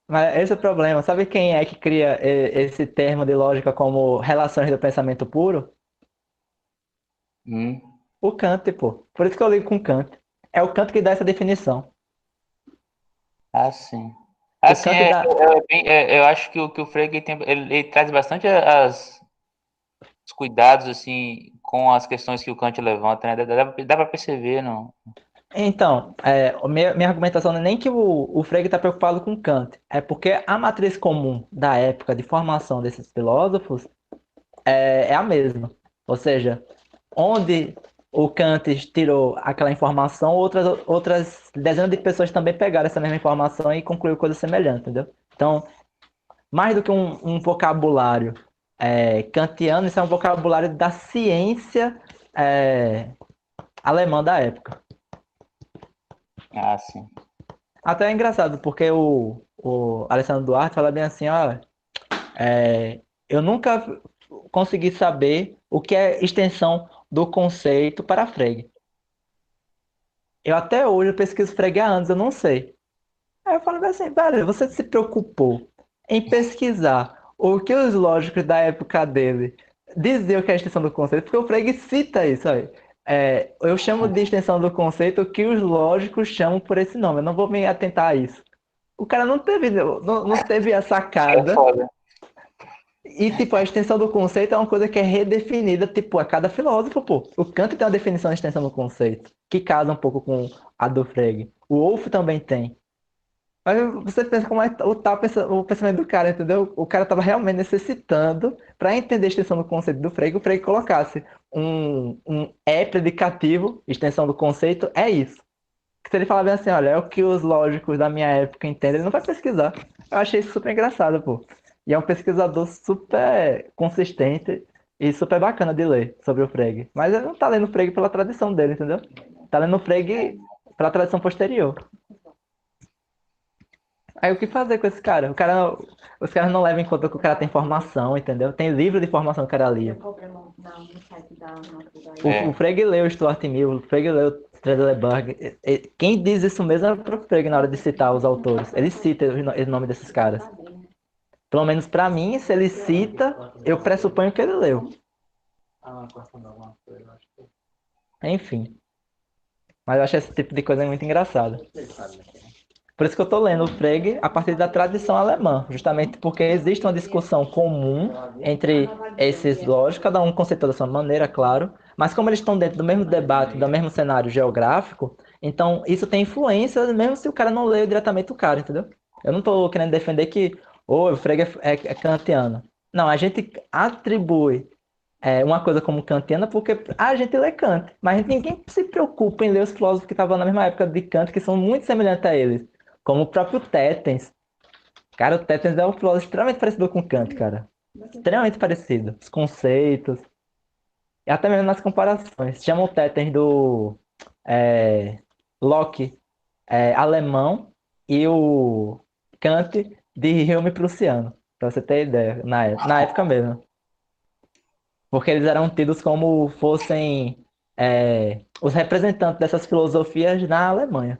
Mas esse é o problema. Sabe quem é que cria esse termo de lógica como relações do pensamento puro? Hum. O Kant, pô. Por isso que eu ligo com Kant. É o Kant que dá essa definição. Assim. O Assim, Kant dá. eu acho que o Frege ele traz bastante os cuidados assim com as questões que o Kant levanta, né? Dá para perceber, não? Então, minha argumentação não é nem que o Frege está preocupado com Kant. É porque a matriz comum da época de formação desses filósofos é a mesma. Ou seja, onde o Kant tirou aquela informação, outras dezenas de pessoas também pegaram essa mesma informação e concluíram coisa semelhante, entendeu? Então, mais do que um vocabulário kantiano, isso é um vocabulário da ciência alemã da época. Ah, sim. Até é engraçado, porque o Alessandro Duarte fala bem assim, ó, eu nunca consegui saber o que é extensão do conceito para Frege. Eu até hoje pesquiso Frege há anos, eu não sei. Aí eu falo bem assim, velho, você se preocupou em pesquisar o que os lógicos da época dele diziam que é a extensão do conceito, porque o Frege cita isso aí. Eu chamo de extensão do conceito o que os lógicos chamam por esse nome, eu não vou me atentar a isso. O cara não teve a É sacada. foda. E, tipo, a extensão do conceito é uma coisa que é redefinida, tipo, a cada filósofo, pô. O Kant tem uma definição de extensão do conceito, que casa um pouco com a do Frege. O Wolff também tem. Mas você pensa como é o pensamento do cara, entendeu? O cara estava realmente necessitando, para entender a extensão do conceito do Frege, o Frege colocasse um predicativo, extensão do conceito, é isso. Que se ele falar bem assim, olha, é o que os lógicos da minha época entendem, ele não vai pesquisar. Eu achei isso super engraçado, pô. E é um pesquisador super consistente e super bacana de ler sobre o Frege. Mas ele não tá lendo o Frege pela tradição dele, entendeu? Tá lendo o Frege pela tradição posterior. Aí o que fazer com esse cara? Os caras não levam em conta que o cara tem formação, entendeu? Tem livro de formação que o cara lia. O Frege leu o Stuart Mill, o Frege leu o Strellenberg. Quem diz isso mesmo é o próprio Frege na hora de citar os autores. Ele cita o nome desses caras. Pelo menos pra mim, se ele cita, eu pressuponho que ele leu. Enfim. Mas eu acho esse tipo de coisa muito engraçado. Por isso que eu tô lendo o Frege a partir da tradição alemã, justamente porque existe uma discussão comum entre esses lógicos, cada um conceitua da sua maneira, claro, mas como eles estão dentro do mesmo debate, do mesmo cenário geográfico, então isso tem influência, mesmo se o cara não leu diretamente o cara, entendeu? Eu não tô querendo defender que o Frege é kantiano. Não, a gente atribui uma coisa como kantiana porque a gente lê Kant, mas ninguém se preocupa em ler os filósofos que estavam na mesma época de Kant, que são muito semelhantes a eles, como o próprio Tetens. Cara, o Tetens é um filósofo extremamente parecido com Kant, cara. Extremamente parecido. Os conceitos, e até mesmo nas comparações. Chamam o Tetens do é, Locke alemão e o Kant de Hume prussiano, pra você ter ideia, na época mesmo. Porque eles eram tidos como fossem os representantes dessas filosofias na Alemanha.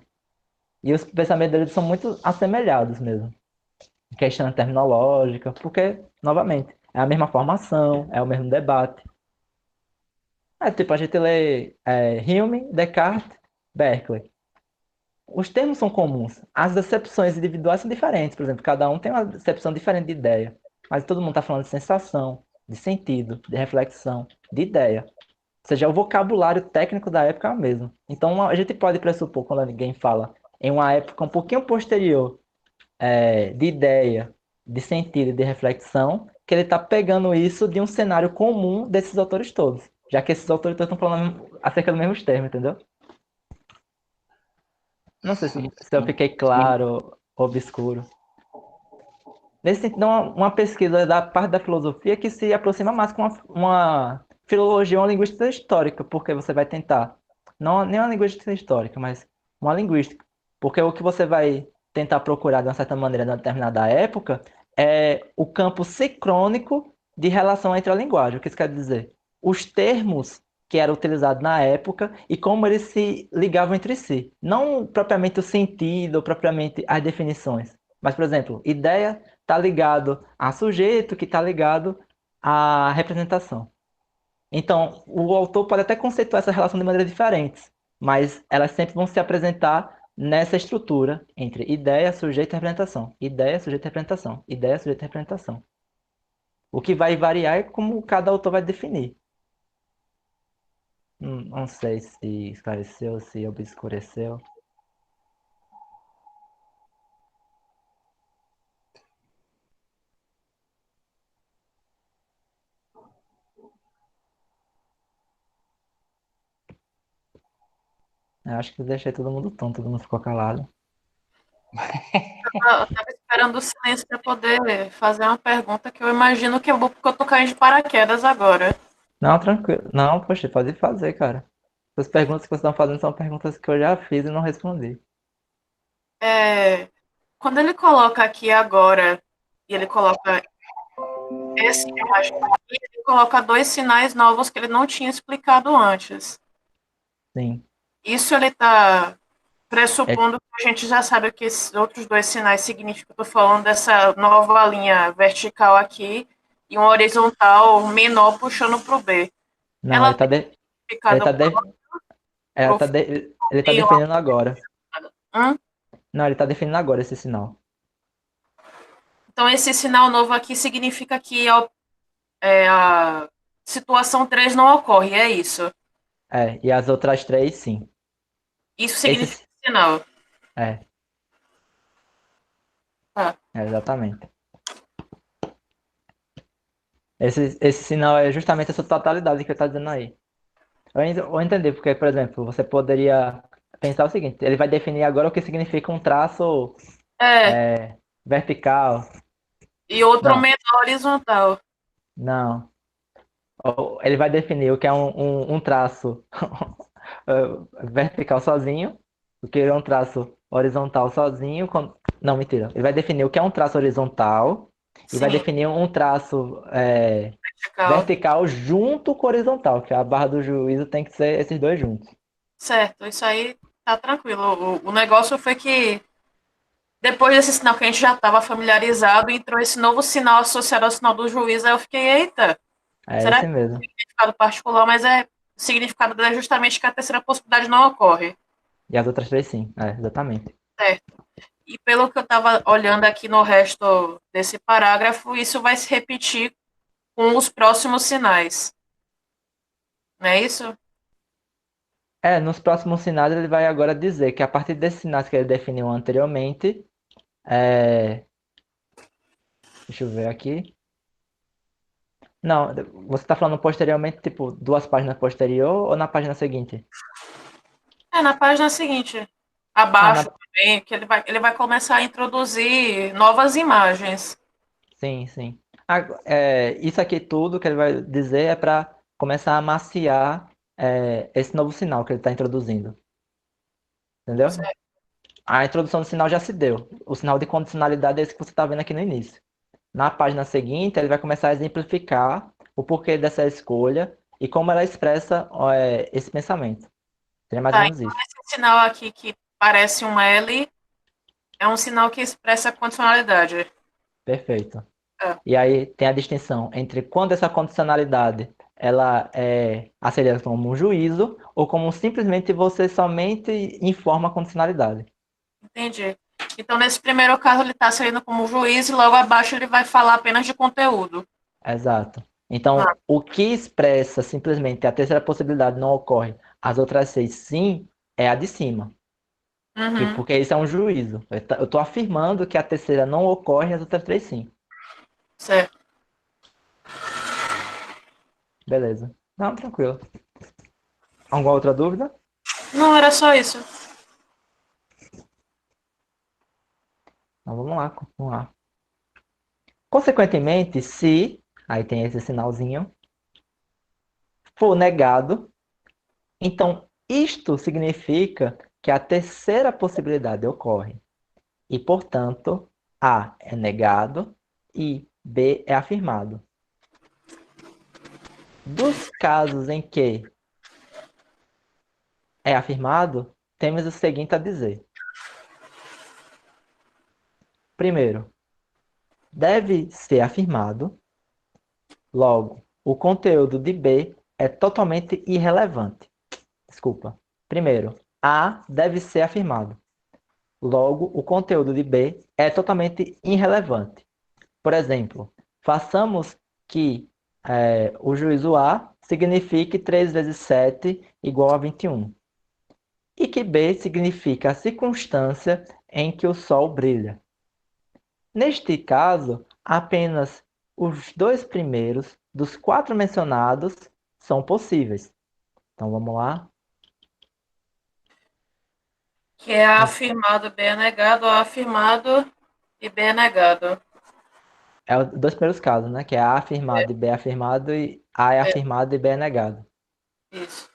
E os pensamentos deles são muito assemelhados mesmo, em questão terminológica, porque, novamente, é a mesma formação, é o mesmo debate. Tipo, a gente lê Hume, Descartes, Berkeley. Os termos são comuns, as acepções individuais são diferentes, por exemplo, cada um tem uma acepção diferente de ideia, mas todo mundo está falando de sensação, de sentido, de reflexão, de ideia. Ou seja, o vocabulário técnico da época é o mesmo. Então, a gente pode pressupor, quando alguém fala em uma época um pouquinho posterior de ideia, de sentido, de reflexão, que ele está pegando isso de um cenário comum desses autores todos. Já que esses autores todos estão falando acerca dos mesmos termos, entendeu? Não sei se eu fiquei claro ou obscuro. Nesse sentido, uma pesquisa da parte da filosofia que se aproxima mais com uma filologia, uma linguística histórica, porque você vai tentar, não nem uma linguística histórica, mas uma linguística. Porque o que você vai tentar procurar de uma certa maneira, em uma determinada época, é o campo sincrônico de relação entre a linguagem. O que isso quer dizer? Os termos que eram utilizados na época e como eles se ligavam entre si. Não propriamente o sentido, ou propriamente as definições. Mas, por exemplo, ideia está ligado a sujeito, que está ligado à representação. Então, o autor pode até conceituar essa relação de maneiras diferentes, mas elas sempre vão se apresentar nessa estrutura entre ideia, sujeito e representação. Ideia, sujeito e representação. Ideia, sujeito e representação. O que vai variar é como cada autor vai definir. Não sei se esclareceu, se obscureceu. Eu acho que deixei todo mundo tonto, todo mundo ficou calado. Eu estava esperando o silêncio para poder fazer uma pergunta que eu imagino que eu vou, porque eu tô caindo de paraquedas agora. Não, tranquilo. Não, poxa, pode fazer, cara. As perguntas que vocês estão fazendo são perguntas que eu já fiz e não respondi. Quando ele coloca aqui agora, e ele coloca esse imagem aqui, ele coloca dois sinais novos que ele não tinha explicado antes. Sim. Isso ele está É, pressupondo que a gente já sabe o que esses outros dois sinais significam. Estou falando dessa nova linha vertical aqui e uma horizontal menor puxando para o B. não, Ela ele tá, tem ele significado tá, pro ele tá fim, definindo agora. ó. Não, ele tá definindo agora esse sinal. Então, esse sinal novo aqui significa que a situação 3 não ocorre, é isso. E as outras três, sim. Isso Esse, significa sinal. é, Tá. exatamente. Esse sinal é justamente essa totalidade que ele tá dizendo aí. Eu entendi, porque, por exemplo, você poderia pensar o seguinte, ele vai definir agora o que significa um traço É, vertical. e outro Não, menor horizontal. não. Ou ele vai definir o que é um traço vertical sozinho, o que é um traço horizontal sozinho. Não, mentira. Ele vai definir o que é um traço horizontal e vai Sim, definir um traço vertical. vertical junto com o horizontal, que a barra do juízo tem que ser esses dois juntos. Certo, isso aí tá tranquilo. O negócio foi que depois desse sinal que a gente já estava familiarizado, entrou esse novo sinal associado ao sinal do juiz, aí eu fiquei, eita, É será esse que mesmo. é um significado particular? Mas o significado é justamente que a terceira possibilidade não ocorre. E as outras três sim, exatamente. Certo. E pelo que eu estava olhando aqui no resto desse parágrafo, isso vai se repetir com os próximos sinais. Não é isso? Nos próximos sinais ele vai agora dizer que a partir desses sinais que ele definiu anteriormente, deixa eu ver aqui. Não, você está falando posteriormente, tipo, duas páginas posterior ou na página seguinte? É, na página seguinte, Ah, abaixo também, que ele vai começar a introduzir novas imagens. sim, sim. Isso aqui tudo que ele vai dizer é para começar a maciar esse novo sinal que ele está introduzindo. Entendeu? Certo. A introdução do sinal já se deu. O sinal de condicionalidade é esse que você está vendo aqui no início. Na página seguinte, ele vai começar a exemplificar o porquê dessa escolha e como ela expressa esse pensamento. Seria mais ou Tá, menos então isso. esse sinal aqui que parece um L é um sinal que expressa a condicionalidade. Perfeito. É, E aí tem a distinção entre quando essa condicionalidade ela é acelerada como um juízo ou como simplesmente você somente informa a condicionalidade. entendi. Então, nesse primeiro caso, ele está saindo como juiz e logo abaixo ele vai falar apenas de conteúdo. Exato. Então, Ah, o que expressa simplesmente a terceira possibilidade não ocorre, as outras seis sim, é a de cima. uhum, Porque isso é um juízo. Eu estou afirmando que a terceira não ocorre e as outras três sim. certo. Beleza. Não, tranquilo. Alguma outra dúvida? Não, era só isso. Então vamos lá, vamos lá. Consequentemente, se, aí tem esse sinalzinho, for negado, então isto significa que a terceira possibilidade ocorre. E, portanto, A é negado e B é afirmado. Dos casos em que é afirmado, temos o seguinte a dizer. Primeiro, deve ser afirmado, logo, o conteúdo de B é totalmente irrelevante. Desculpa. Primeiro, A deve ser afirmado. Logo, o conteúdo de B é totalmente irrelevante. Por exemplo, façamos que o juízo A signifique 3 vezes 7 igual a 21. E que B significa a circunstância em que o Sol brilha. Neste caso, apenas os dois primeiros dos quatro mencionados são possíveis. Então vamos lá. Que é A afirmado, B é negado, A afirmado e B é negado. É os dois primeiros casos, né? Que é A afirmado e B afirmado, e A é É, afirmado e B é negado. isso.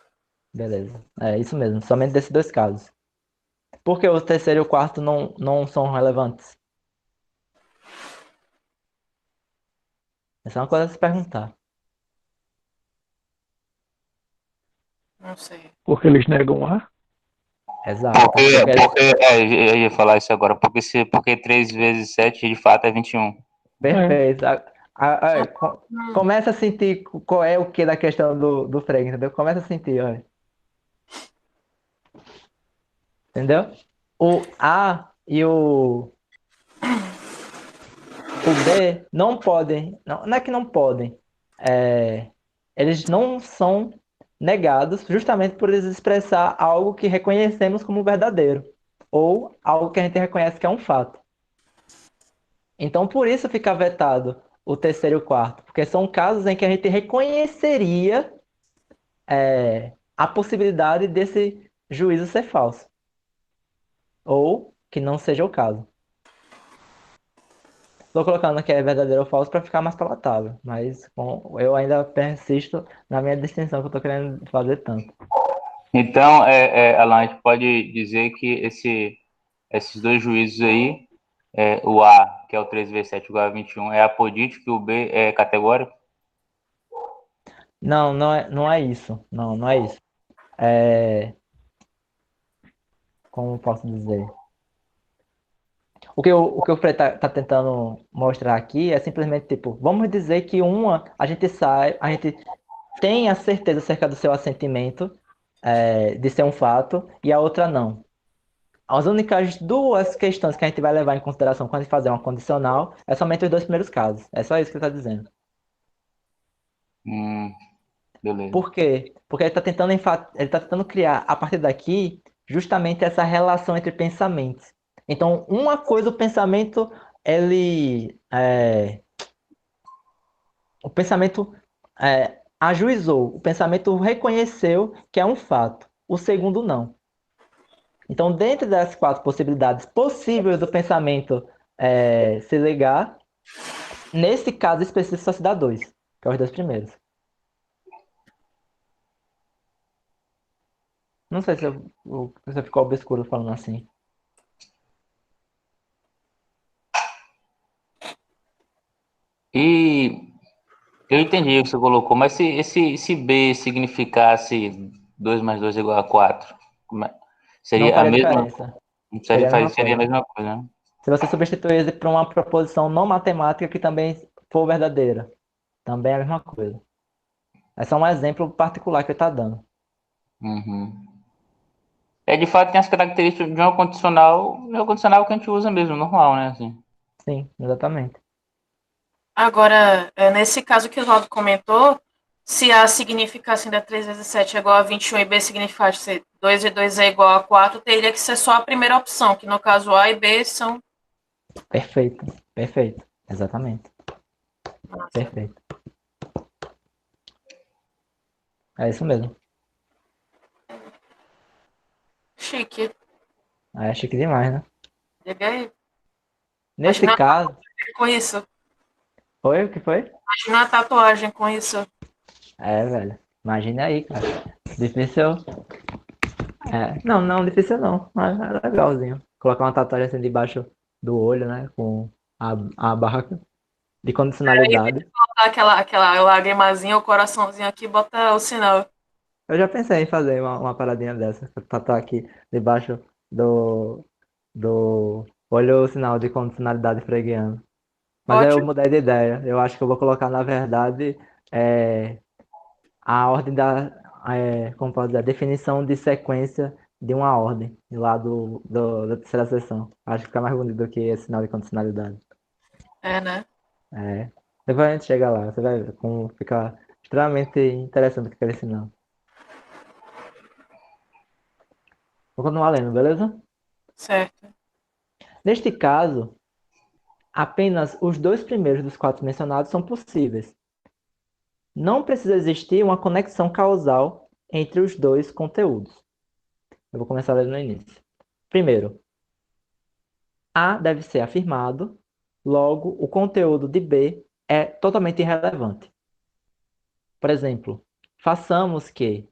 Beleza. É isso mesmo, somente desses dois casos. Porque o terceiro e o quarto não são relevantes? Essa é uma coisa a se perguntar. Não sei. Porque eles negam A. Exato. Eu ia falar isso agora, porque 3 vezes 7 de fato é 21. Perfeito. Começa a sentir qual é o que da questão do Frege, entendeu? Começa a sentir, olha. Entendeu? O A e o B não podem, não é que não podem, eles não são negados justamente por eles expressar algo que reconhecemos como verdadeiro, ou algo que a gente reconhece que é um fato. Então, por isso fica vetado o terceiro e o quarto, porque são casos em que a gente reconheceria a possibilidade desse juízo ser falso, ou que não seja o caso. Estou colocando que é verdadeiro ou falso para ficar mais palatável, mas eu ainda persisto na minha distinção que eu estou querendo fazer tanto. Então, Alan, a gente pode dizer que esses dois juízos aí, o A, que é o 3 vezes 7 igual a 21, é apodítico e o B é categórico? Não é isso. Não é isso. Como posso dizer? O que o Fred tá tentando mostrar aqui é simplesmente tipo, vamos dizer que a gente tem a certeza acerca do seu assentimento, de ser um fato, e a outra não. As únicas duas questões que a gente vai levar em consideração quando a gente fazer uma condicional é somente os dois primeiros casos. É só isso que ele está dizendo. Beleza. Por quê? Porque ele tá tentando criar, a partir daqui, justamente essa relação entre pensamentos. Então, uma coisa, o pensamento, o pensamento ajuizou, o pensamento reconheceu que é um fato, o segundo não. Então, dentro das 4 possibilidades possíveis do pensamento se ligar, nesse caso específico só se dá 2, que é os 2 primeiros. Não sei se você ficou obscuro falando assim. E eu entendi o que você colocou, mas se B significasse 2 mais 2 igual a 4, Não seria a faria mesma, diferença. seria Seria a mesma a coisa. mesma coisa, né? Se você substituir ele por uma proposição não matemática que também for verdadeira, também é a mesma coisa. É só um exemplo particular que ele está dando. Uhum. De fato tem as características de um condicional que a gente usa mesmo, normal, né? Assim. Sim, exatamente. Agora, nesse caso que o Oswaldo comentou, se A significasse ainda 3 vezes 7 é igual a 21 e B significasse 2 e 2 é igual a 4, teria que ser só a primeira opção, que no caso A e B são... Perfeito, perfeito. Exatamente. Perfeito. É isso mesmo. Chique. É chique demais, né? Diga aí. Nesse caso. Com isso. Oi, o que foi? Imagina a tatuagem com isso. Velho. Imagina aí, cara. Difícil. Não, difícil não. Mas é legalzinho. Colocar uma tatuagem assim debaixo do olho, né? Com a barra de condicionalidade. Aquela lagrimazinha, o coraçãozinho aqui, bota o sinal. Eu já pensei em fazer uma paradinha dessa. Tatuar aqui debaixo do olho o sinal de condicionalidade freguiano. Mas aí eu Ótimo. mudei de ideia. Eu acho que eu vou colocar, na verdade, a ordem como pode dizer, a definição de sequência de uma ordem, lá da terceira seção. Acho que fica mais bonito do que esse sinal de condicionalidade. Né? Depois a gente chega lá, você vai ver como fica extremamente interessante aquele sinal. Vou continuar lendo, beleza? Certo. Neste caso, apenas os 2 primeiros dos 4 mencionados são possíveis. Não precisa existir uma conexão causal entre os 2 conteúdos. Eu vou começar lendo no início. Primeiro, A deve ser afirmado, logo o conteúdo de B é totalmente irrelevante. Por exemplo, façamos que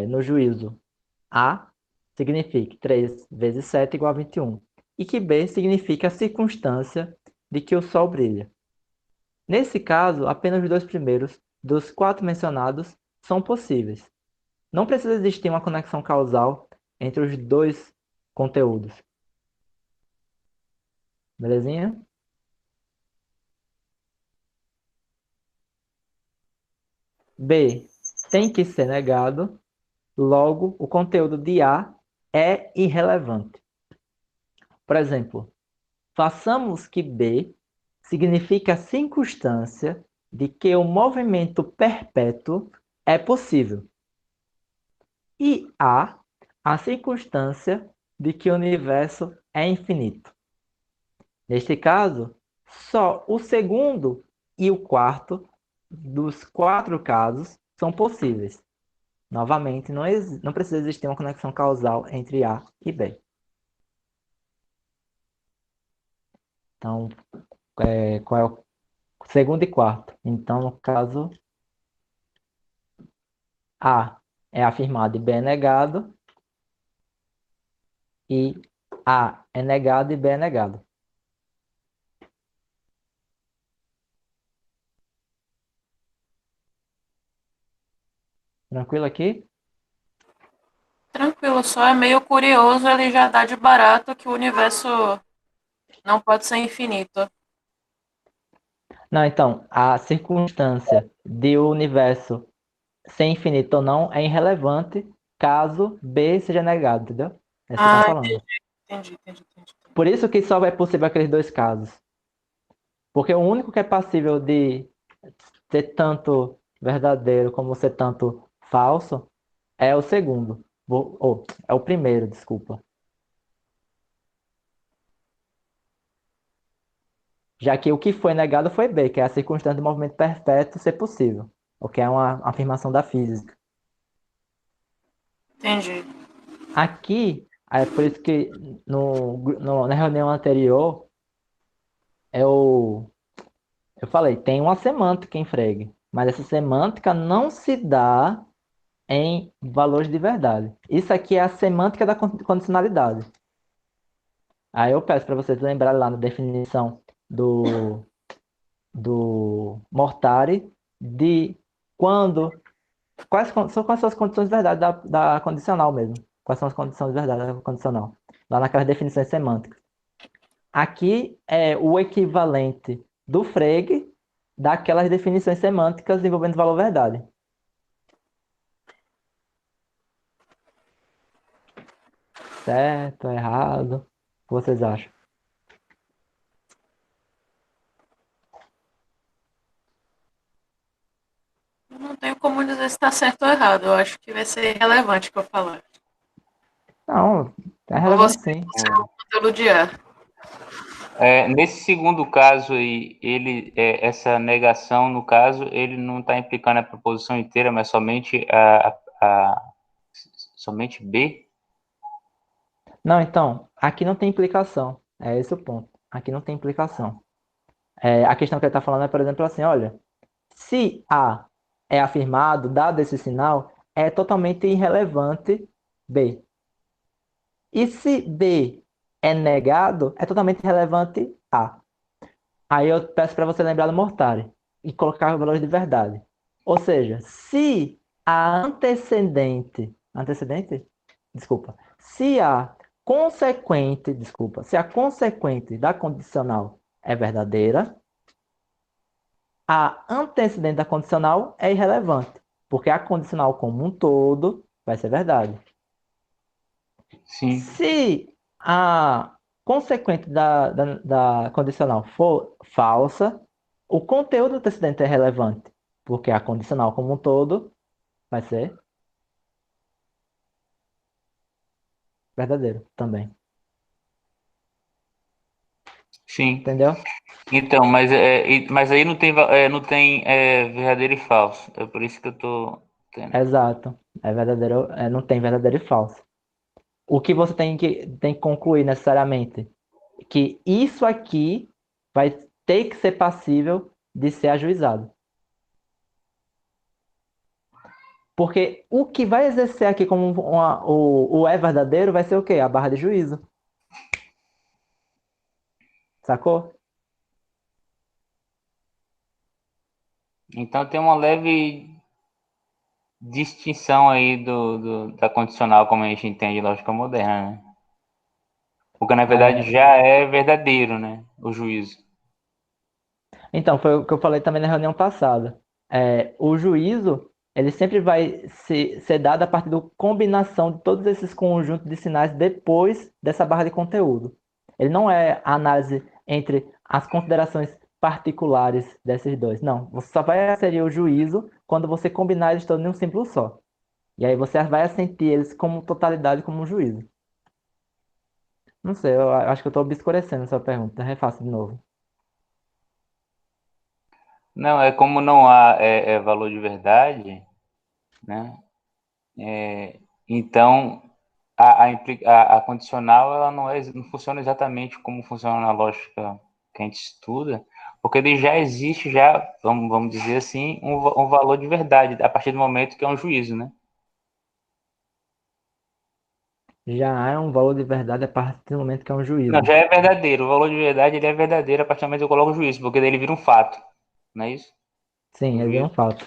no juízo A signifique 3 vezes 7 igual a 21. E que B significa a circunstância de que o Sol brilha. Nesse caso, apenas os dois primeiros dos 4 mencionados são possíveis. Não precisa existir uma conexão causal entre os dois conteúdos. Belezinha? B tem que ser negado, logo o conteúdo de A é irrelevante. Por exemplo, façamos que B significa a circunstância de que o movimento perpétuo é possível. E a circunstância de que o universo é infinito. Neste caso, só o segundo e o quarto dos 4 casos são possíveis. Novamente, não precisa existir uma conexão causal entre A e B. Então, qual é o segundo e quarto? Então, no caso, A é afirmado e B é negado. E A é negado e B é negado. Tranquilo aqui? Tranquilo, só é meio curioso ele já dar de barato que o universo não pode ser infinito. Não, então, a circunstância de o universo ser infinito ou não é irrelevante caso B seja negado, entendeu? É isso que eu tô falando. Entendi. Por isso que só é possível aqueles dois casos. Porque o único que é passível de ser tanto verdadeiro como ser tanto falso é o segundo. É o primeiro, desculpa. Já que o que foi negado foi B, que é a circunstância do movimento perpétuo ser possível, o que é uma afirmação da física. Entendi. Aqui, é por isso que na reunião anterior, eu falei, tem uma semântica em Frege, mas essa semântica não se dá em valores de verdade. Isso aqui é a semântica da condicionalidade. Aí eu peço para vocês lembrarem lá na definição do Mortari de quando. Quais são as condições de verdade da condicional mesmo? Quais são as condições de verdade da condicional? Lá naquelas definições semânticas. Aqui é o equivalente do Frege daquelas definições semânticas envolvendo valor verdade. Certo, errado? O que vocês acham? Eu não tenho como dizer se está certo ou errado. Eu acho que vai ser relevante o que eu falar. Não, é Ou relevante você sim. conteúdo de ar. Nesse segundo caso aí, essa negação, no caso, ele não está implicando a proposição inteira, mas somente somente B? Não, então, aqui não tem implicação. É esse o ponto. Aqui não tem implicação. A questão que ele está falando é, por exemplo, assim, olha, se A é afirmado, dado esse sinal, é totalmente irrelevante B. E se B é negado, é totalmente irrelevante A. Aí eu peço para você lembrar do Mortari e colocar os valores de verdade. Ou seja, se a desculpa, se a consequente da condicional é verdadeira, a antecedente da condicional é irrelevante, porque a condicional como um todo vai ser verdade. Sim. Se a consequente da condicional for falsa, o conteúdo do antecedente é relevante, porque a condicional como um todo vai ser verdadeiro também. Sim. Entendeu? Então, mas aí não tem verdadeiro e falso. É por isso que eu estou tendo. Exato. É verdadeiro, não tem verdadeiro e falso. O que você tem que concluir necessariamente? Que isso aqui vai ter que ser passível de ser ajuizado. Porque o que vai exercer aqui como o é verdadeiro vai ser o quê? A barra de juízo. Sacou? Então tem uma leve distinção aí da condicional, como a gente entende lógica moderna, né? Porque na verdade É, já é verdadeiro, né? O juízo. então, foi o que eu falei também na reunião passada. O juízo, ele sempre vai ser dado a partir da combinação de todos esses conjuntos de sinais depois dessa barra de conteúdo. Ele não é a análise entre as considerações particulares desses dois. Não, você só vai inserir o juízo quando você combinar eles todos em um símbolo só. E aí você vai assentir eles como totalidade, como um juízo. Não sei, eu acho que eu estou obscurecendo essa pergunta. Refaço de novo. Não, é como não há valor de verdade, né? Então a condicional ela não funciona exatamente como funciona na lógica que a gente estuda, porque ele já existe, já, vamos dizer assim, um valor de verdade, a partir do momento que é um juízo, né? Já há um valor de verdade a partir do momento que é um Não, juízo. já é verdadeiro, o valor de verdade ele é verdadeiro a partir do momento que eu coloco o juízo, porque daí ele vira um fato, não é isso? Sim, O ele é um juízo. fato.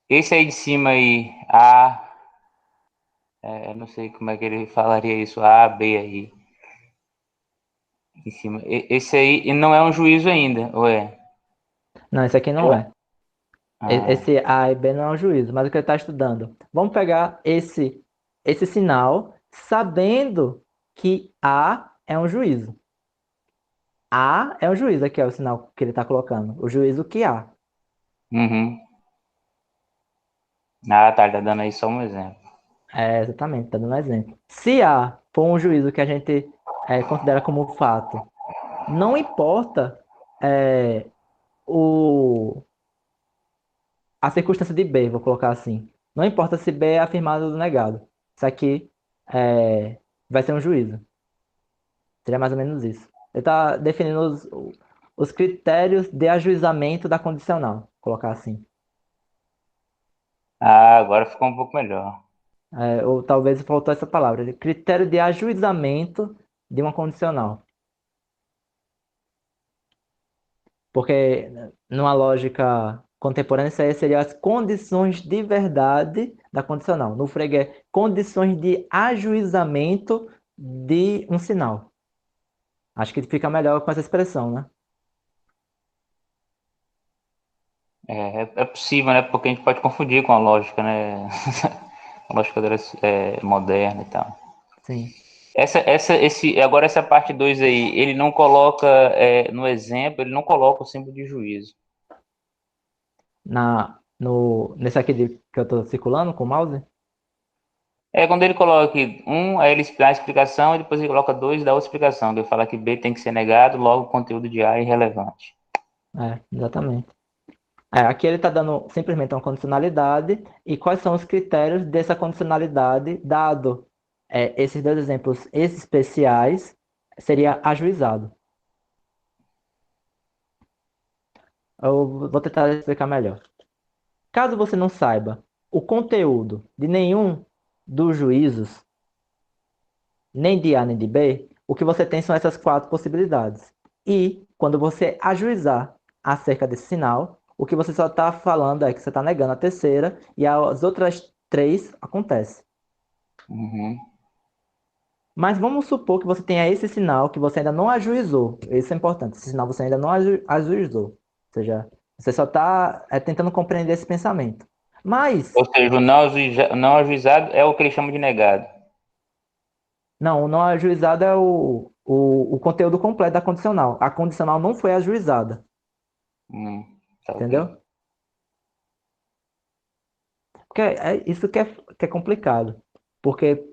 Esse aí de cima aí, eu não sei como é que ele falaria isso, A, B aí, em cima. Esse aí não é um juízo ainda, ou é? Não, esse aqui não é. Ah, Esse A e B não é um juízo, mas o que ele está estudando. Vamos pegar esse sinal sabendo que A é um juízo. A é um juízo, aqui é o sinal que ele está colocando. O juízo que há. uhum. Ah, tá, ele tá dando aí só um exemplo. Exatamente, está dando um exemplo. Se A for um juízo que a gente considera como fato, não importa é, o, a circunstância de B, vou colocar assim. Não importa se B é afirmado ou negado. Isso aqui vai ser um juízo. Seria mais ou menos isso. Ele está definindo os critérios de ajuizamento da condicional, vou colocar assim. Ah, agora ficou um pouco melhor. Ou talvez faltou essa palavra, critério de ajuizamento de uma condicional. Porque numa lógica contemporânea, isso aí seria as condições de verdade da condicional. No Frege, é condições de ajuizamento de um sinal. Acho que fica melhor com essa expressão, né? É possível, né? Porque a gente pode confundir com a lógica, né? A lógica moderna e tal. Sim. Agora essa parte 2 aí, ele não coloca, no exemplo, ele não coloca o símbolo de juízo. Nesse aqui que eu estou circulando com o mouse? Quando ele coloca aqui aí ele dá a explicação e depois ele coloca 2 e dá outra explicação. Ele fala que B tem que ser negado, logo o conteúdo de A é irrelevante. Exatamente. Aqui ele está dando simplesmente uma condicionalidade e quais são os critérios dessa condicionalidade, dado esses dois exemplos especiais, seria ajuizado. Eu vou tentar explicar melhor. Caso você não saiba o conteúdo de nenhum dos juízos, nem de A nem de B, o que você tem são essas quatro possibilidades. E quando você ajuizar acerca desse sinal, o que você só está falando é que você está negando a terceira e as outras três acontecem. Uhum. Mas vamos supor que você tenha esse sinal que você ainda não ajuizou. Isso é importante. Esse sinal você ainda não ajuizou. Ou seja, você só está tentando compreender esse pensamento. Mas, Ou seja, o não ajuizado é o que eles chamam de negado. não, o não ajuizado é o conteúdo completo da condicional. A condicional não foi ajuizada. Tá ok. Entendeu? Porque é isso que é complicado. Porque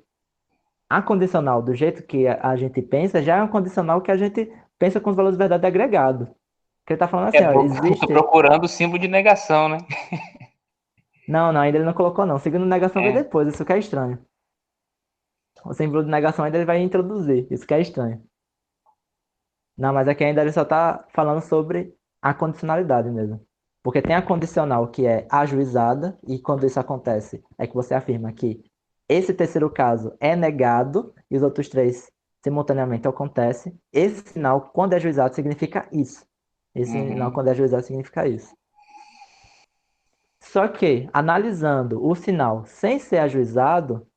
a condicional, do jeito que a gente pensa, já é um condicional que a gente pensa com os valores de verdade agregado. Que ele está falando assim, ó, Tô existe. procurando o símbolo de negação, né? Não, não, ainda ele não colocou, não. Segundo negação vem É. depois, isso que é estranho. O símbolo de negação ainda ele vai introduzir, isso que é estranho. Não, mas aqui ainda ele só está falando sobre a condicionalidade mesmo. Porque tem a condicional que é ajuizada, e quando isso acontece, é que você afirma que esse terceiro caso é negado, e os outros três simultaneamente acontecem. Esse sinal, quando é ajuizado, significa isso. Esse sinal, quando é ajuizado, significa isso. Só que, analisando o sinal sem ser ajuizado,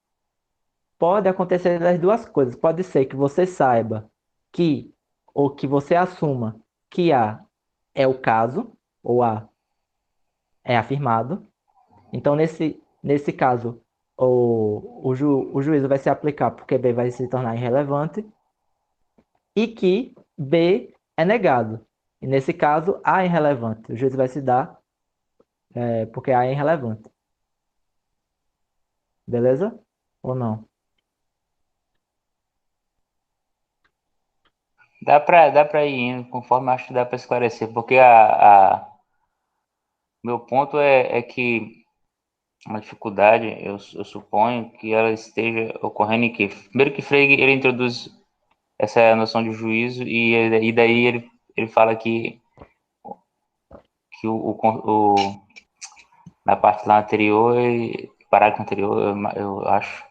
pode acontecer as duas coisas. Pode ser que você saiba que, ou que você assuma que A é o caso, ou A é afirmado. Então, nesse caso, o juízo vai se aplicar porque B vai se tornar irrelevante e que B é negado. E nesse caso, A é irrelevante. O juízo vai se dar porque A é irrelevante. Beleza? Ou não? Dá pra ir indo, conforme acho que dá para esclarecer, porque meu ponto é que uma dificuldade, eu suponho que ela esteja ocorrendo em que, primeiro que Frege, ele introduz essa noção de juízo e daí ele fala que na parte lá anterior, parágrafo anterior, eu acho,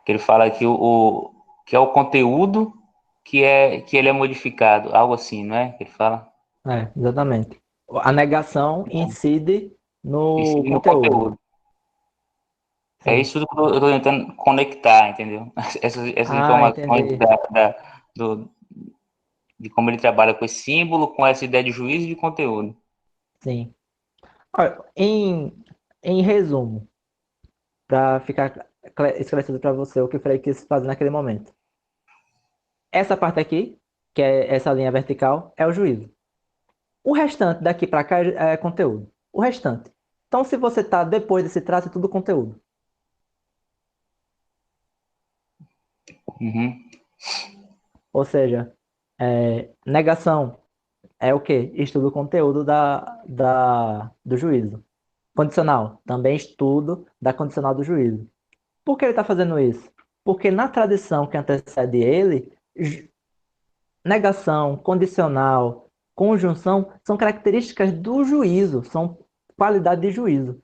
que ele fala que é o conteúdo que ele é modificado, algo assim, não é? Que ele fala? Exatamente. A negação incide no Incide no conteúdo. conteúdo. É Sim. isso que eu estou tentando conectar, entendeu? Essas informações Entendi. do, de como ele trabalha com esse símbolo, com essa ideia de juízo e de conteúdo. Sim. Olha, em resumo, para ficar esclarecido para você o que o Frei quis fazer naquele momento. Essa parte aqui, que é essa linha vertical, é o juízo. O restante daqui para cá é conteúdo. O restante. Então, se você está depois desse traço, é tudo conteúdo. Uhum. Ou seja, negação é o quê? Estudo o conteúdo do juízo. Condicional, também estudo da condicional do juízo. Por que ele está fazendo isso? Porque na tradição que antecede ele, negação, condicional, conjunção são características do juízo, são qualidade de juízo.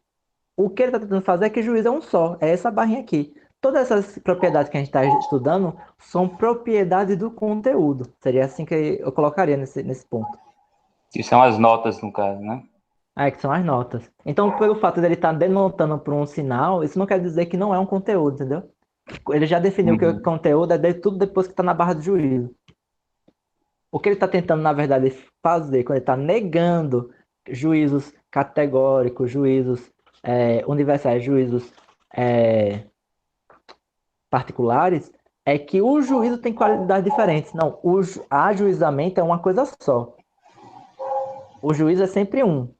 O que ele está tentando fazer é que juízo é um só, é essa barrinha aqui. Todas essas propriedades que a gente está estudando são propriedades do conteúdo. Seria assim que eu colocaria nesse ponto. Que são as notas, no caso, né? Que são as notas. Então, pelo fato dele estar denotando por um sinal, isso não quer dizer que não é um conteúdo, entendeu? Ele já definiu que o Uhum. conteúdo é tudo depois que está na barra do juízo. O que ele está tentando, na verdade, fazer, quando ele está negando juízos categóricos, juízos universais, juízos particulares, é que o juízo tem qualidades diferentes. Não, o ajuizamento é uma coisa só. O juízo é sempre um.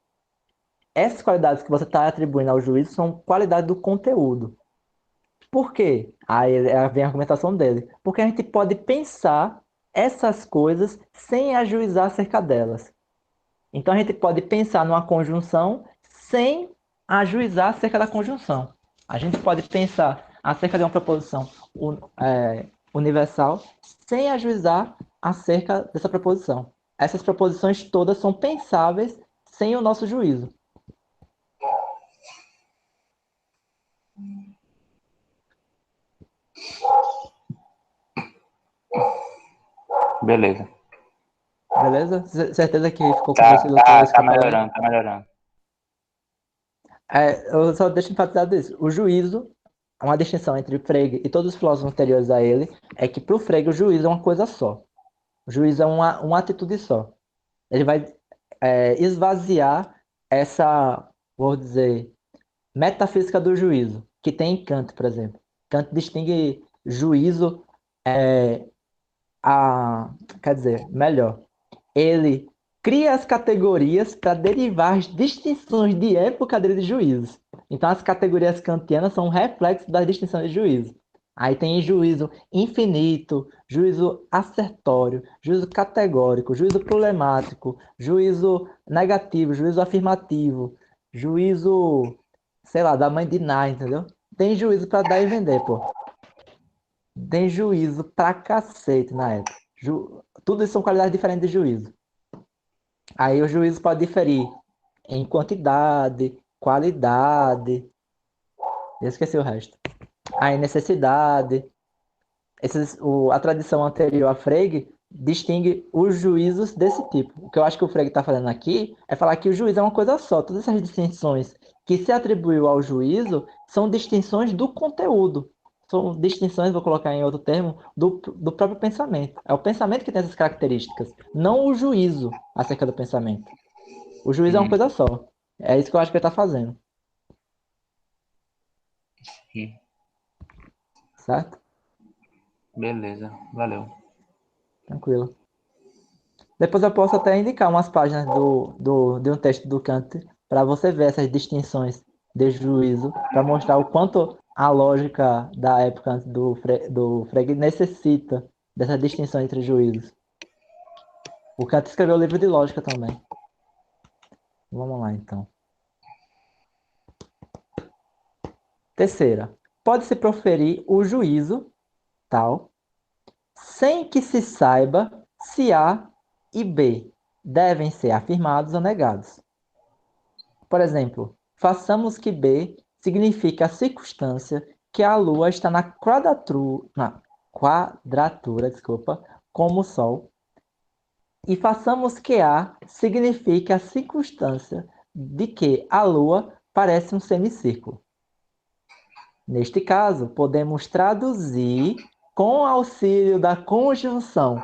Essas qualidades que você está atribuindo ao juízo são qualidades do conteúdo. Por quê? Aí vem a argumentação dele. Porque a gente pode pensar essas coisas sem ajuizar acerca delas. Então a gente pode pensar numa conjunção sem ajuizar acerca da conjunção. A gente pode pensar acerca de uma proposição universal sem ajuizar acerca dessa proposição. Essas proposições todas são pensáveis sem o nosso juízo. Beleza. Beleza? Certeza que ficou convencido com isso que eu falei? Tá melhorando. Eu só deixo enfatizado isso. O juízo, uma distinção entre Frege e todos os filósofos anteriores a ele, é que para o Frege o juízo é uma coisa só. O juízo é uma atitude só. Ele vai esvaziar essa, vou dizer, metafísica do juízo, que tem em Kant, por exemplo. Kant distingue juízo, quer dizer, melhor, ele cria as categorias para derivar as distinções de época dele de juízos. Então, as categorias kantianas são um reflexo das distinções de juízo. Aí tem juízo infinito, juízo assertório, juízo categórico, juízo problemático, juízo negativo, juízo afirmativo, juízo, sei lá, da mãe de Ná, entendeu? Tem juízo para dar e vender, pô. Tem juízo pra cacete na época. Tudo isso são qualidades diferentes de juízo. Aí o juízo pode diferir em quantidade, qualidade, eu esqueci o resto. Aí necessidade. A tradição anterior a Frege distingue os juízos desse tipo. O que eu acho que o Frege está fazendo aqui é falar que o juízo é uma coisa só. Todas essas distinções que se atribuiu ao juízo são distinções do conteúdo. São distinções, vou colocar em outro termo, do próprio pensamento. É o pensamento que tem essas características, não o juízo acerca do pensamento. O juízo é uma coisa só. É isso que eu acho que ele está fazendo. Certo? Beleza, valeu. Tranquilo. Depois eu posso até indicar umas páginas de um texto do Kant para você ver essas distinções de juízo, para mostrar o quanto a lógica da época antes do Frege necessita dessa distinção entre juízos. O Kant escreveu o livro de lógica também. Vamos lá, então. Terceira. Pode-se proferir o juízo, tal, sem que se saiba se A e B devem ser afirmados ou negados. Por exemplo, façamos que B signifique a circunstância que a Lua está na quadratura, como o Sol, e façamos que A signifique a circunstância de que a Lua parece um semicírculo. Neste caso, podemos traduzir com auxílio da conjunção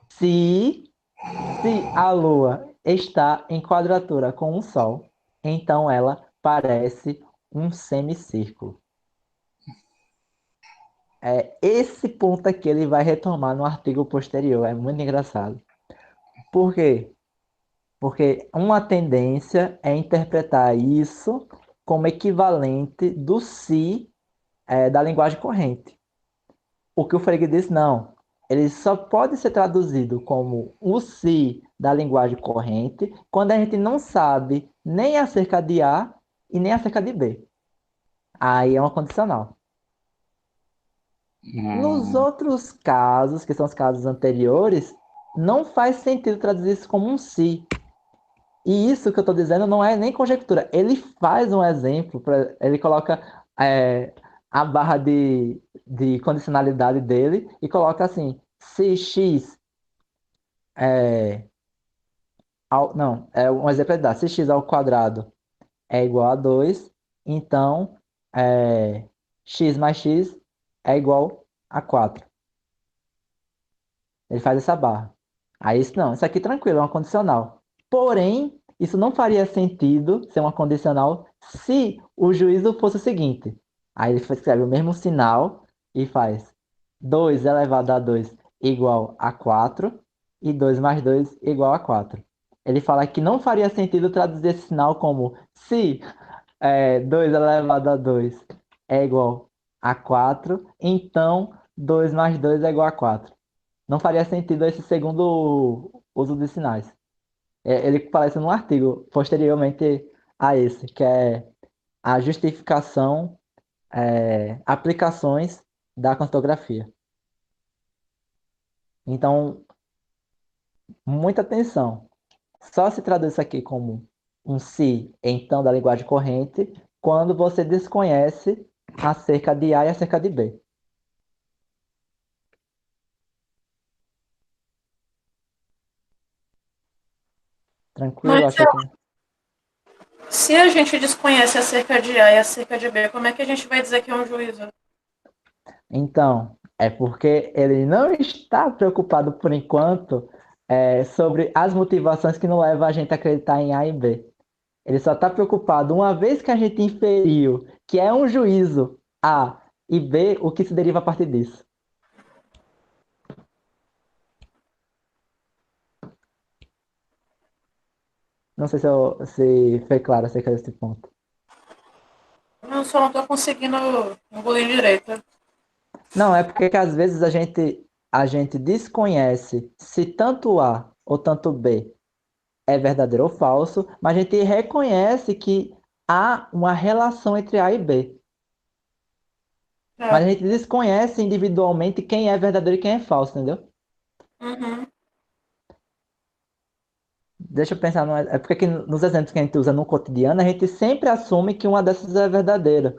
se a Lua está em quadratura com o Sol, então ela parece um semicírculo. Esse ponto aqui ele vai retomar no artigo posterior. É muito engraçado. Por quê? Porque uma tendência é interpretar isso como equivalente do se da linguagem corrente. O que o Frege disse, não. Ele só pode ser traduzido como o se da linguagem corrente quando a gente não sabe nem acerca de A e nem acerca de B. Aí é uma condicional. Nos outros casos, que são os casos anteriores, não faz sentido traduzir isso como um se. E isso que eu estou dizendo não é nem conjectura. Ele faz um exemplo, ele coloca a barra de condicionalidade dele e coloca assim, se x um exemplo é dar, se x ao quadrado é igual a 2, então x mais x é igual a 4. Ele faz essa barra. Aí isso não, isso aqui tranquilo, é uma condicional. Porém, isso não faria sentido ser uma condicional se o juízo fosse o seguinte. Aí ele escreve o mesmo sinal e faz 2 elevado a 2 igual a 4 e 2 mais 2 igual a 4. Ele fala que não faria sentido traduzir esse sinal como se 2 elevado a 2 é igual a 4, então 2 mais 2 é igual a 4. Não faria sentido esse segundo uso de sinais. Ele aparece num artigo posteriormente a esse, que é a justificação, aplicações da cartografia. Então, muita atenção. Só se traduz isso aqui como um se, então, da linguagem corrente, quando você desconhece acerca de A e acerca de B. Tranquilo? Mas Acho que... se a gente desconhece acerca de A e acerca de B, como é que a gente vai dizer que é um juízo? Então, é porque ele não está preocupado, por enquanto, sobre as motivações que não levam a gente a acreditar em A e B. Ele só está preocupado, uma vez que a gente inferiu que é um juízo A e B, o que se deriva a partir disso. Não sei se foi claro acerca desse ponto. Eu só não estou conseguindo engolir direito. Não, é porque que às vezes a gente desconhece se tanto A ou tanto B é verdadeiro ou falso, mas a gente reconhece que há uma relação entre A e B. Mas a gente desconhece individualmente quem é verdadeiro e quem é falso, entendeu? Uhum. deixa eu pensar, é porque aqui nos exemplos que a gente usa no cotidiano, a gente sempre assume que uma dessas é verdadeira.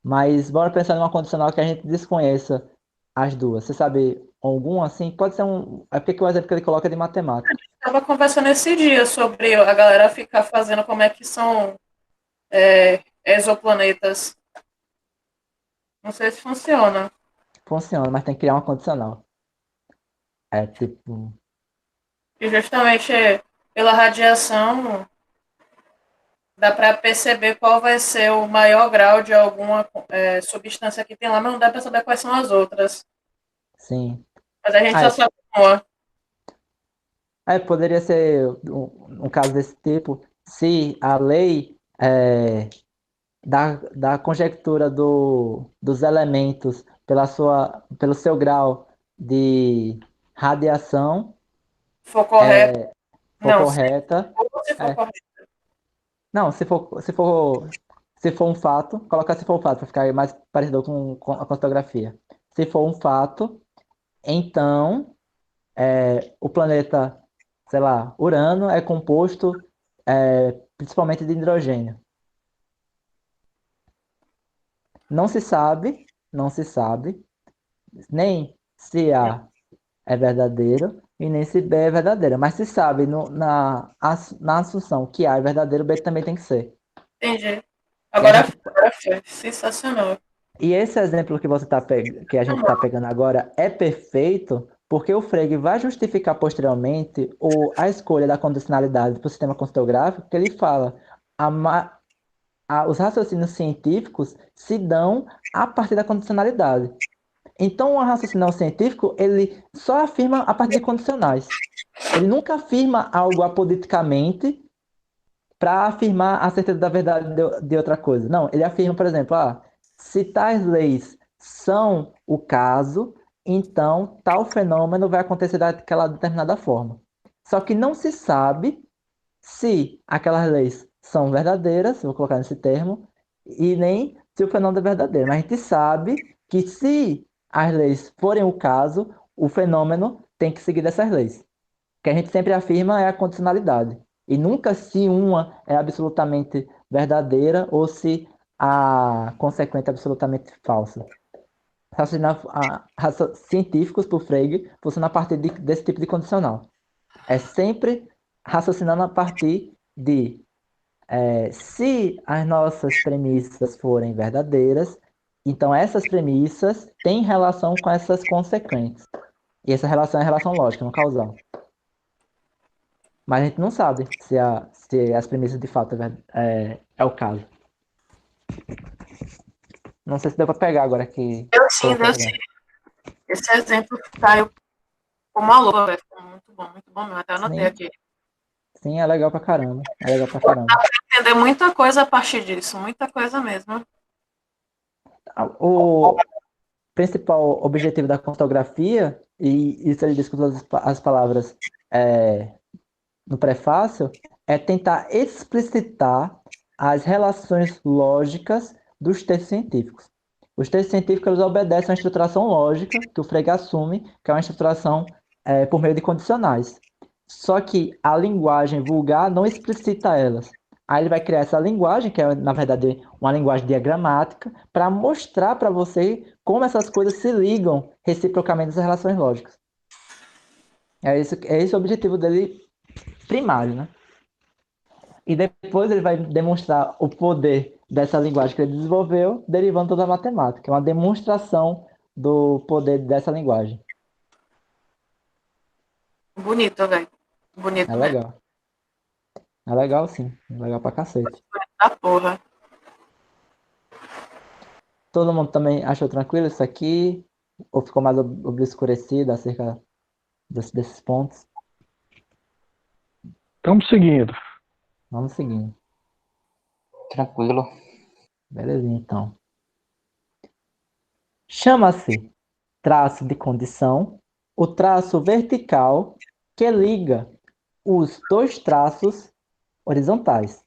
Mas bora pensar numa condicional que a gente desconheça as duas. Você sabe algum assim? Pode ser um. É porque o exemplo que ele coloca é de matemática. Estava conversando esse dia sobre a galera ficar fazendo como é que são exoplanetas. Não sei se funciona. Funciona, mas tem que criar uma condicional. É tipo. E justamente pela radiação dá para perceber qual vai ser o maior grau de alguma substância que tem lá, mas não dá para saber quais são as outras. Sim. Mas a gente Ah, só sabe uma. poderia ser um caso desse tipo se a lei da conjectura dos elementos pelo seu grau de radiação For correto. for Não, correta. se for É, correto. não, se for um fato, colocar se for um fato para ficar mais parecido com a fotografia. Se for um fato, então o planeta, sei lá, Urano é composto principalmente de hidrogênio. Não se sabe nem se A é verdadeiro e nem se B é verdadeiro, mas se sabe na assunção que A é verdadeiro, B também tem que ser. Entendi. E a Agora gente foi sensacional. E esse exemplo que que a gente está pegando agora é perfeito porque o Frege vai justificar posteriormente a escolha da condicionalidade para o sistema criptográfico, que ele fala os raciocínios científicos se dão a partir da condicionalidade. Então, o raciocínio científico ele só afirma a partir de condicionais. Ele nunca afirma algo apoliticamente para afirmar a certeza da verdade de outra coisa. Não, ele afirma, por exemplo, se tais leis são o caso, então tal fenômeno vai acontecer daquela determinada forma. Só que não se sabe se aquelas leis são verdadeiras, vou colocar nesse termo, e nem se o fenômeno é verdadeiro. Mas a gente sabe que se as leis forem o caso, o fenômeno tem que seguir dessas leis. O que a gente sempre afirma é a condicionalidade. E nunca se uma é absolutamente verdadeira ou se a consequente é absolutamente falsa. Científicos, por Frege, funcionam a partir desse tipo de condicional. É sempre raciocinando a partir de se as nossas premissas forem verdadeiras, então essas premissas têm relação com essas consequentes. E essa relação é relação lógica, não causal. Mas a gente não sabe se as premissas de fato é o caso. Não sei se deu para pegar agora que Deu sim, colocou deu o sim. exemplo. Esse exemplo caiu como uma luva, velho. Ficou muito bom mesmo. Até anotei Sim, aqui. sim, é legal pra caramba. É legal pra caramba. Entender muita coisa a partir disso, muita coisa mesmo. O principal objetivo da cartografia, e isso ele diz com todas as palavras no prefácio, é tentar explicitar as relações lógicas dos textos científicos. Os textos científicos eles obedecem a uma estruturação lógica que o Frege assume, que é uma estruturação por meio de condicionais. Só que a linguagem vulgar não explicita elas. Aí ele vai criar essa linguagem, que é, na verdade, uma linguagem diagramática, para mostrar para você como essas coisas se ligam reciprocamente nas relações lógicas. É esse o objetivo dele primário, né? E depois ele vai demonstrar o poder dessa linguagem que ele desenvolveu, derivando da matemática. É uma demonstração do poder dessa linguagem. Bonito, velho. Bonito É mesmo. legal. É legal, sim. É legal pra cacete. Da porra. Todo mundo também achou tranquilo isso aqui? Ou ficou mais obscurecido acerca desses pontos? Estamos seguindo. Vamos seguindo. Tranquilo. Belezinha, então. Chama-se traço de condição o traço vertical que liga os dois traços horizontais.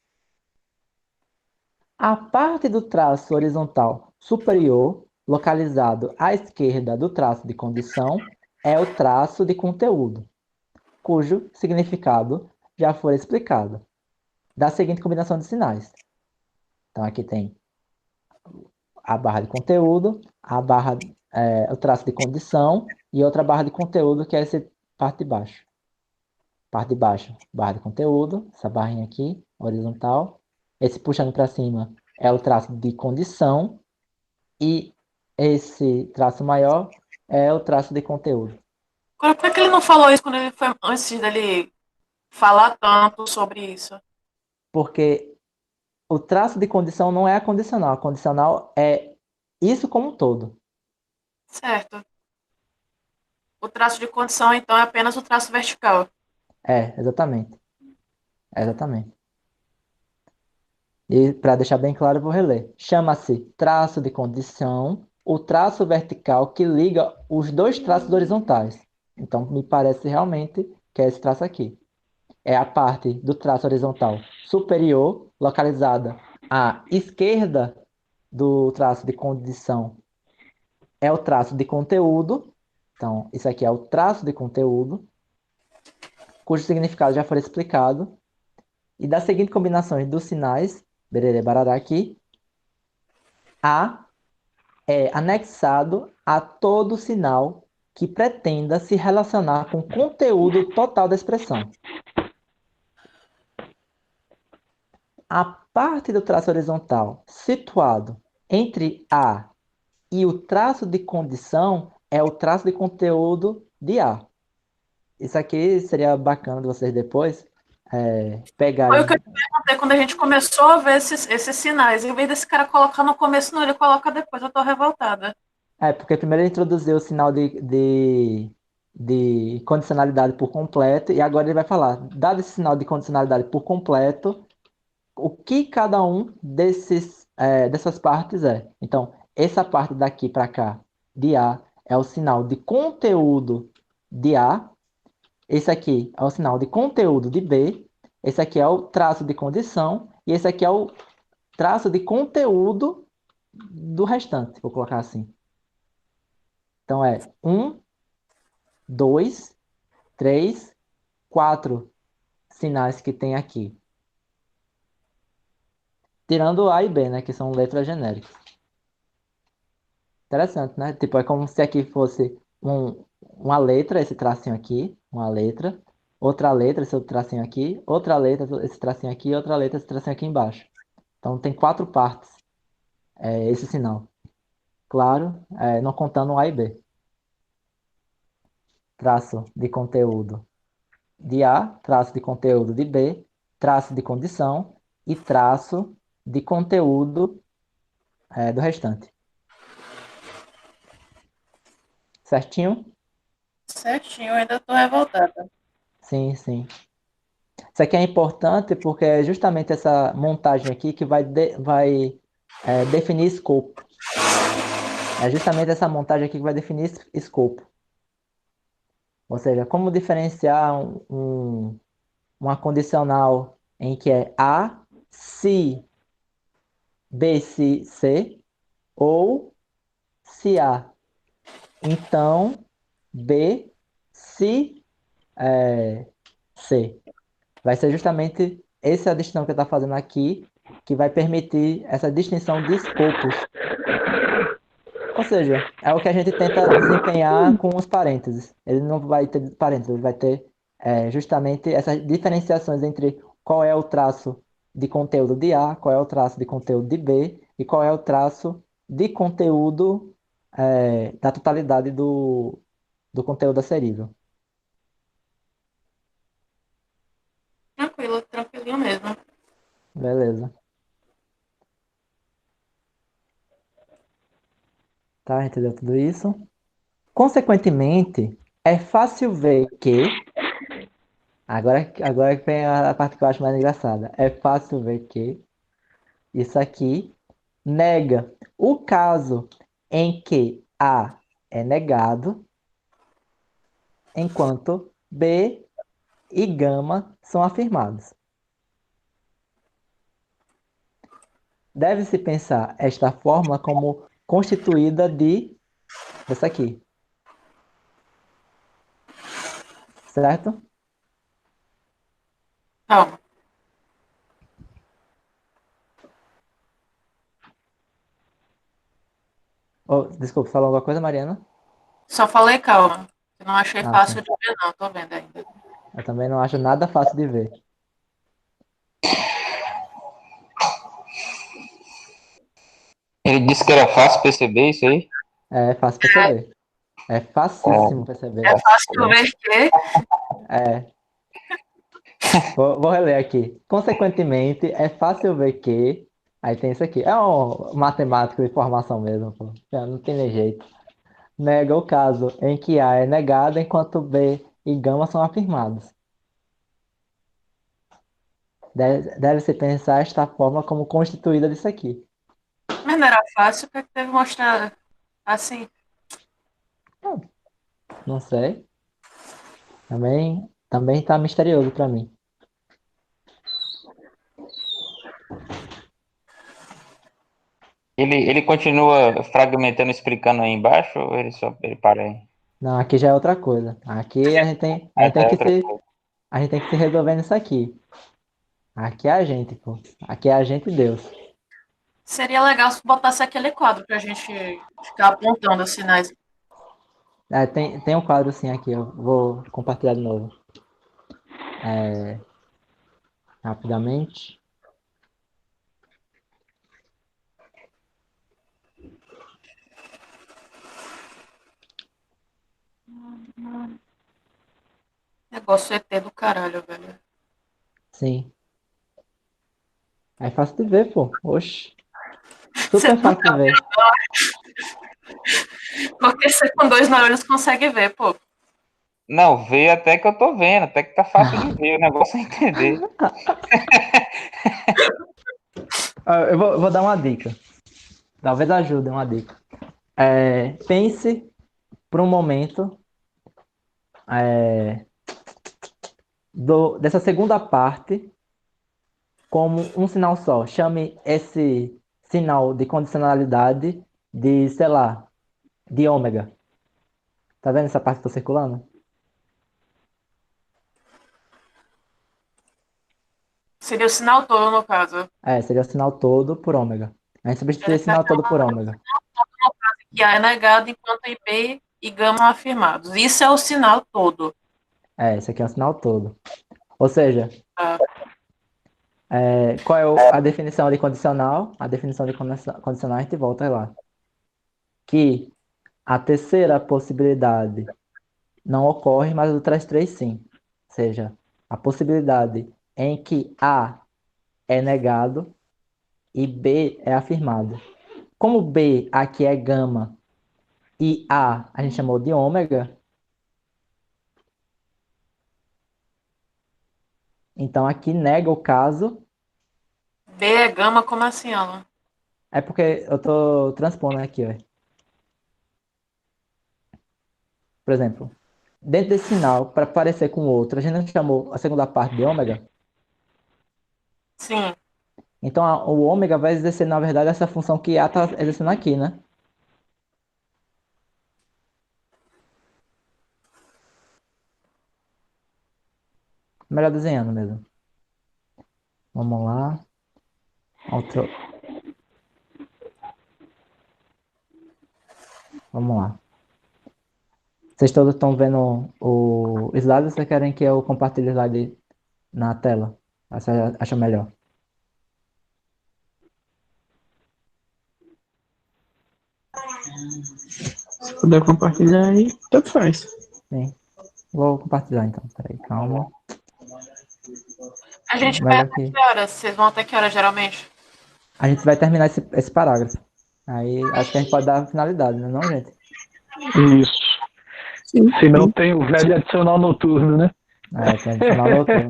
A parte do traço horizontal superior, localizado à esquerda do traço de condição, é o traço de conteúdo, cujo significado já for explicado. Da seguinte combinação de sinais. Então, aqui tem a barra de conteúdo, o traço de condição e outra barra de conteúdo, que é essa parte de baixo. Parte de baixo, barra de conteúdo, essa barrinha aqui, horizontal. Esse puxando para cima é o traço de condição e esse traço maior é o traço de conteúdo. Agora, por que ele não falou isso quando ele foi antes dele falar tanto sobre isso? Porque o traço de condição não é a condicional. A condicional é isso como um todo. Certo. O traço de condição, então, é apenas o traço vertical. Exatamente. Exatamente. E para deixar bem claro, eu vou reler. Chama-se traço de condição o traço vertical que liga os dois traços horizontais. Então, me parece realmente que é esse traço aqui. É a parte do traço horizontal superior, localizada à esquerda do traço de condição. É o traço de conteúdo. Então, isso aqui é o traço de conteúdo, cujo significado já foi explicado. E das seguintes combinações dos sinais, bererê barará aqui, A é anexado a todo sinal que pretenda se relacionar com o conteúdo total da expressão. A parte do traço horizontal situado entre A e o traço de condição é o traço de conteúdo de A. Isso aqui seria bacana de vocês depois Foi pegarem. o que eu perguntei quando a gente começou a ver esses sinais. Em vez desse cara colocar no começo, não, ele coloca depois. Eu tô revoltada. Porque primeiro ele introduziu o sinal de condicionalidade por completo, e agora ele vai falar, dado esse sinal de condicionalidade por completo, o que cada um dessas partes é. Então, essa parte daqui para cá, de A, é o sinal de conteúdo de A, esse aqui é o sinal de conteúdo de B, esse aqui é o traço de condição, e esse aqui é o traço de conteúdo do restante, vou colocar assim. Então, 1, 2, 3, 4 sinais que tem aqui. Tirando A e B, né? Que são letras genéricas. Interessante, né? Tipo, é como se aqui fosse uma letra, esse tracinho aqui, uma letra. Outra letra, esse outro tracinho aqui. Outra letra, esse tracinho aqui. Outra letra, esse tracinho aqui embaixo. Então, tem 4 partes, esse sinal. Claro, não contando A e B. Traço de conteúdo de A, traço de conteúdo de B, traço de condição e traço de conteúdo do restante. Certinho? Certinho, eu ainda tô revoltada. Sim, sim. Isso aqui é importante porque é justamente essa montagem aqui que vai definir escopo. É justamente essa montagem aqui que vai definir escopo. Ou seja, como diferenciar uma condicional em que é A, se B, se C, ou se A, então B, se C. Vai ser justamente essa distinção que eu estou fazendo aqui, que vai permitir essa distinção de escopos. Ou seja, é o que a gente tenta desempenhar com os parênteses. Ele não vai ter parênteses, ele vai ter justamente essas diferenciações entre qual é o traço de conteúdo de A, qual é o traço de conteúdo de B e qual é o traço de conteúdo da totalidade do conteúdo acerível. Tranquilo, tranquilinho mesmo. Beleza. Tá, entendeu tudo isso? Consequentemente, é fácil ver que. Agora que vem a parte que eu acho mais engraçada. É fácil ver que isso aqui nega o caso em que A é negado, enquanto B e gama são afirmados. Deve-se pensar esta fórmula como constituída dessa aqui. Certo? Calma. Oh, desculpa, falou alguma coisa, Mariana? Só falei calma. Eu não achei Ah, fácil sim. de ver, não. Tô vendo ainda. Eu também não acho nada fácil de ver. Ele disse que era fácil perceber isso aí. É fácil perceber. É facíssimo perceber. É fácil ver que É. Vou reler aqui. Consequentemente, é fácil ver que. Aí tem isso aqui. É um matemático de formação mesmo, pô. Já não tem nem jeito. Nega o caso em que A é negado enquanto B e gama são afirmados. Deve-se pensar esta forma como constituída disso aqui. mas não era fácil, porque teve que mostrar assim. Não sei. Também tá misterioso para mim. Ele continua fragmentando, explicando aí embaixo, ou ele para aí? Não, aqui já é outra coisa. Aqui a gente Essa tem é que outra se, coisa. a gente tem que se resolver nisso aqui. Aqui é a gente, pô. Aqui é a gente e Deus. Seria legal se botasse aquele quadro pra gente ficar apontando os sinais. É, tem um quadro assim aqui, eu vou compartilhar de novo. Rapidamente. Negócio ET do caralho, velho. Sim. É fácil de ver, pô. Oxe. Você Super não fácil de tá ver. vendo, porque você com dois neurônios consegue ver, pô. Não, vê até que eu tô vendo, até que tá fácil de ver, o negócio é entender. Eu vou dar uma dica. Talvez ajude uma dica. Pense por um momento dessa segunda parte como um sinal só. Chame esse sinal de condicionalidade de, sei lá, de ômega. Tá vendo essa parte que eu tô circulando? Seria o sinal todo, no caso. Seria o sinal todo por ômega. A gente substitui Ele esse tá sinal todo por chamando ômega. que A é negado enquanto IB e gama são afirmados. Isso é o sinal todo. Esse aqui é o sinal todo. Ou seja, Tá? qual é a definição de condicional? A definição de condicional a gente volta lá. Que a terceira possibilidade não ocorre, mas as outras três sim. Ou seja, a possibilidade em que A é negado e B é afirmado. Como B aqui é gama e A gente chamou de ômega, então aqui nega o caso. B é gama, como assim, Alan? É porque eu tô transpondo aqui, ó. Por exemplo, dentro desse sinal, para parecer com o outro, a gente não chamou a segunda parte de ômega. Sim. Então o ômega vai exercer, na verdade, essa função que A está exercendo aqui, né? Melhor desenhando mesmo. Vamos lá. Outro. Vamos lá. Vocês todos estão vendo o slide ou vocês querem que eu compartilhe o slide na tela? Você acha melhor? Se puder compartilhar aí, tanto faz. Sim. Vou compartilhar então. Peraí, calma. A gente vai Melhor até que. que horas? Vocês vão até que horas, geralmente? A gente vai terminar esse parágrafo. Aí acho que a gente pode dar finalidade, né, não, gente? Isso. Se não tem o velho adicional noturno, né? Tem adicional noturno.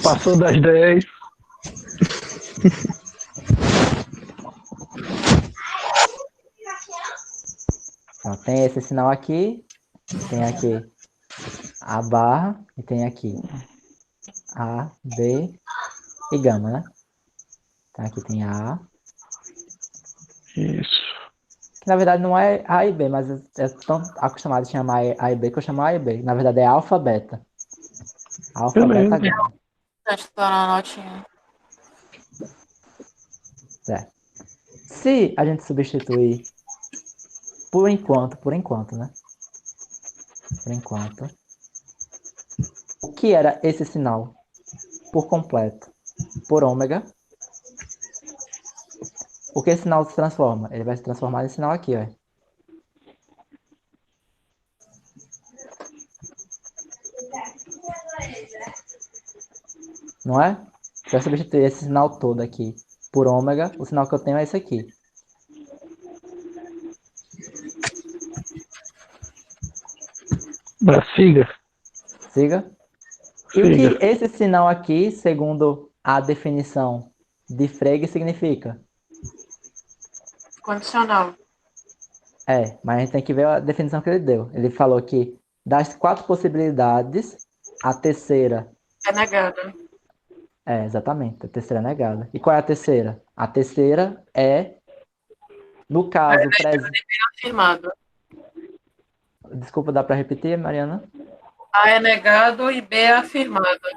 Passou das 10. Então, tem esse sinal aqui, tem aqui a barra e tem aqui A, B e gama, né? Então aqui tem A, Isso. que na verdade não é A e B, mas é tão acostumado a chamar A e B que eu chamo A e B. Na verdade é alfa, beta. Alfa, beta, Beleza. gama. importante estar na notinha. Certo. Se a gente substituir por enquanto, né? Por enquanto. O que era esse sinal? Por completo. Por ômega. O que esse sinal se transforma? Ele vai se transformar nesse sinal aqui, ó. Não é? Se eu substituir esse sinal todo aqui por ômega, o sinal que eu tenho é esse aqui. Siga. Siga? E o Siga. que esse sinal aqui, segundo a definição de Frege, significa? Condicional. Mas a gente tem que ver a definição que ele deu. Ele falou que das 4 possibilidades, a terceira... É negada. Exatamente. A terceira é negada. E qual é a terceira? A terceira é, no caso... Afirmado. Desculpa, dá para repetir, Mariana? A é negado e B é afirmado.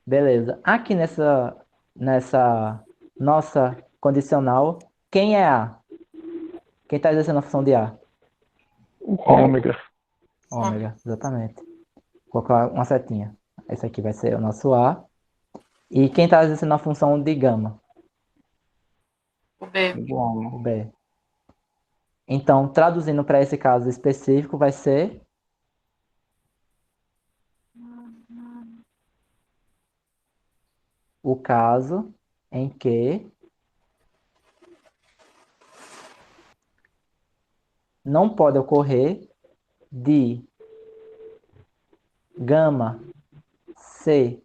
Beleza. Aqui nessa nossa condicional, quem é A? Quem está exercendo a função de A? Ômega. Ômega, exatamente. Vou colocar uma setinha. Esse aqui vai ser o nosso A. E quem está exercendo a função de gama? O B. O B. Então, traduzindo para esse caso específico, vai ser... o caso em que não pode ocorrer de gama ser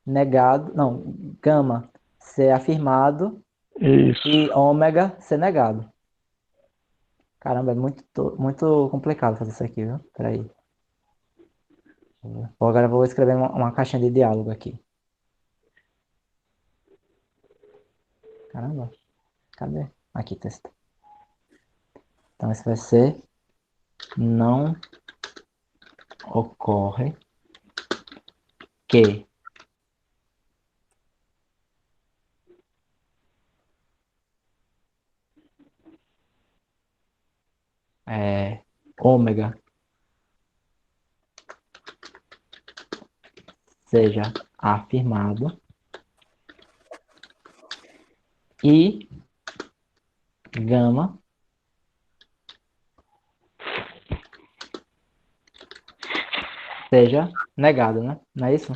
negado, não, gama ser afirmado Isso. e ômega ser negado. Caramba, é muito complicado fazer isso aqui, viu? Peraí. Agora eu vou escrever uma caixinha de diálogo aqui. Caramba, cadê? Aqui, texto. Então, esse vai ser: não ocorre que ômega seja afirmado e gama seja negado, né? Não é isso?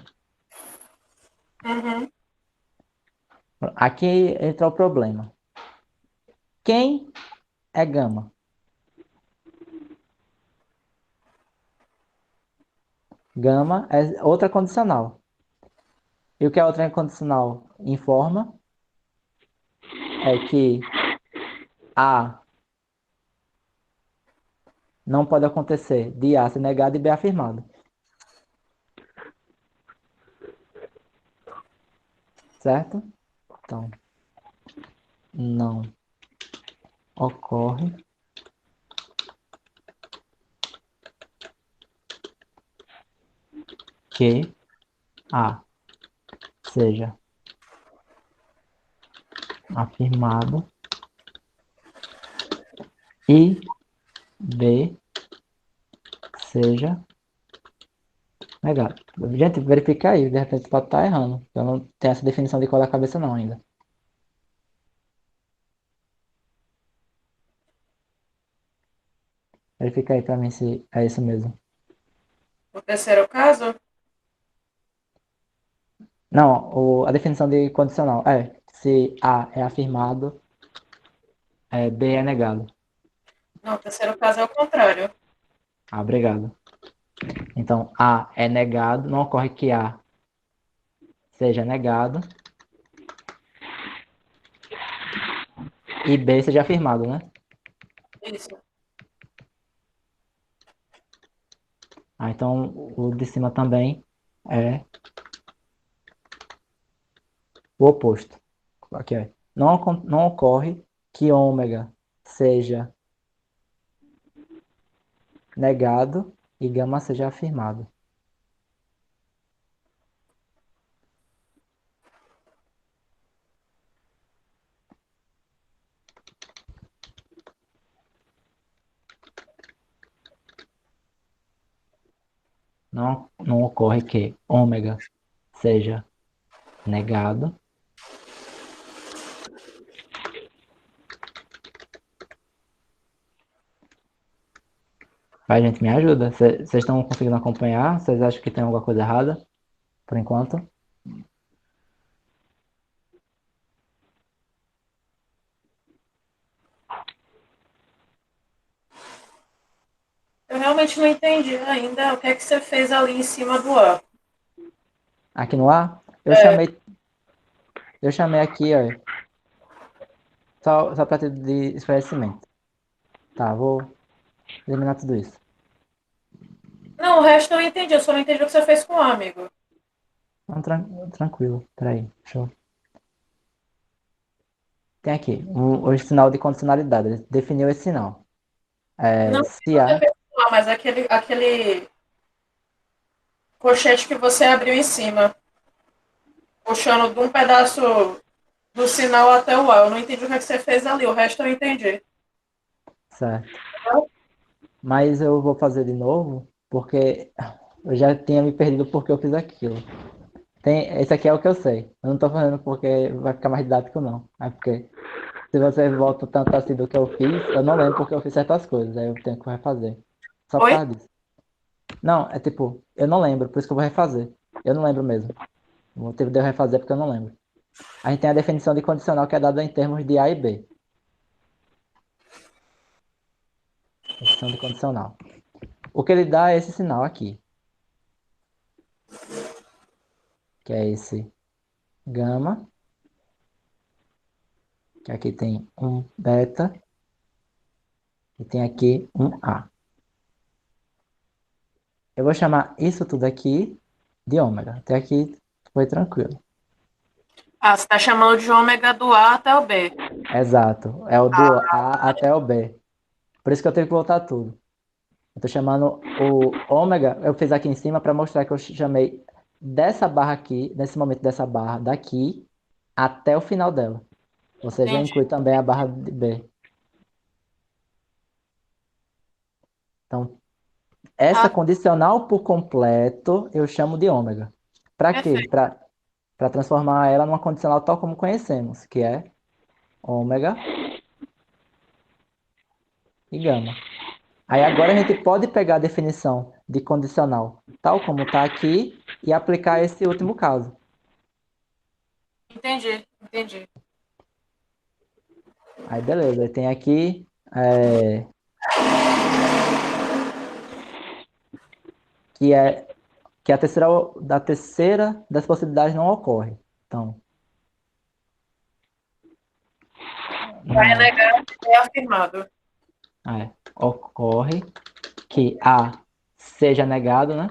Uhum. Aqui entra o problema. Quem é gama? Gama é outra condicional. E o que a outra condicional informa é que A não pode acontecer de A ser negado e B afirmado. Certo? Então, não ocorre que A seja afirmado e B seja negado. Gente, verifica aí, de repente pode estar errando. Eu não tenho essa definição de cor da cabeça não ainda. Verifica aí pra mim se é isso mesmo. O terceiro caso? Não, a definição de condicional é se A é afirmado, B é negado. Não, o terceiro caso é o contrário. Obrigado. Então, A é negado, não ocorre que A seja negado e B seja afirmado, né? Isso. Então, o de cima também é o oposto. Aqui, ó. Não ocorre que ômega seja negado e gama seja afirmado. não ocorre que ômega seja negado. Vai, gente, me ajuda. Vocês estão conseguindo acompanhar? Vocês acham que tem alguma coisa errada? Por enquanto? Eu realmente não entendi ainda o que é que você fez ali em cima do A. Aqui no A, eu chamei aqui, ó, só para ter de esclarecimento. Tá, vou eliminar tudo isso. Não, o resto eu não entendi. Eu só não entendi o que você fez com o A, amigo. Não, tranquilo, peraí, deixa eu... Tem aqui, o sinal de condicionalidade, ele definiu esse sinal. Não Se que você A, fez com o A, mas aquele colchete que você abriu em cima, puxando de um pedaço do sinal até o A. Eu não entendi o que é que você fez ali. O resto eu entendi. certo. Mas eu vou fazer de novo, porque eu já tinha me perdido porque eu fiz aquilo. Esse aqui é o que eu sei. Eu não tô fazendo porque vai ficar mais didático, não. É porque se você volta tanto assim do que eu fiz, eu não lembro porque eu fiz certas coisas. Aí eu tenho que refazer. Só por Oi? causa disso. Não, é tipo, eu não lembro, por isso que eu vou refazer. Eu não lembro mesmo. O motivo de eu refazer é porque eu não lembro. A gente tem a definição de condicional que é dada em termos de A e B. Definição de condicional. O que ele dá é esse sinal aqui. Que é esse gama. Que aqui tem um beta. E tem aqui um A. Eu vou chamar isso tudo aqui de ômega. Até aqui foi tranquilo. Ah, você está chamando de ômega do A até o B. Exato. É o do A até o B. Por isso que eu tenho que voltar tudo. Eu tô chamando o ômega, eu fiz aqui em cima para mostrar que eu chamei dessa barra aqui, nesse momento dessa barra daqui, até o final dela. Ou seja, Entendi. inclui também a barra de B. Então, essa Ah, condicional por completo eu chamo de ômega. Para quê? perfeito. Para transformar ela numa condicional tal como conhecemos, que é ômega e gama. Aí agora a gente pode pegar a definição de condicional tal como está aqui e aplicar esse último caso. Entendi. Aí beleza, tem aqui que é que a terceira das possibilidades não ocorre. Então, Vai não negar é afirmado. ocorre que A seja negado, né?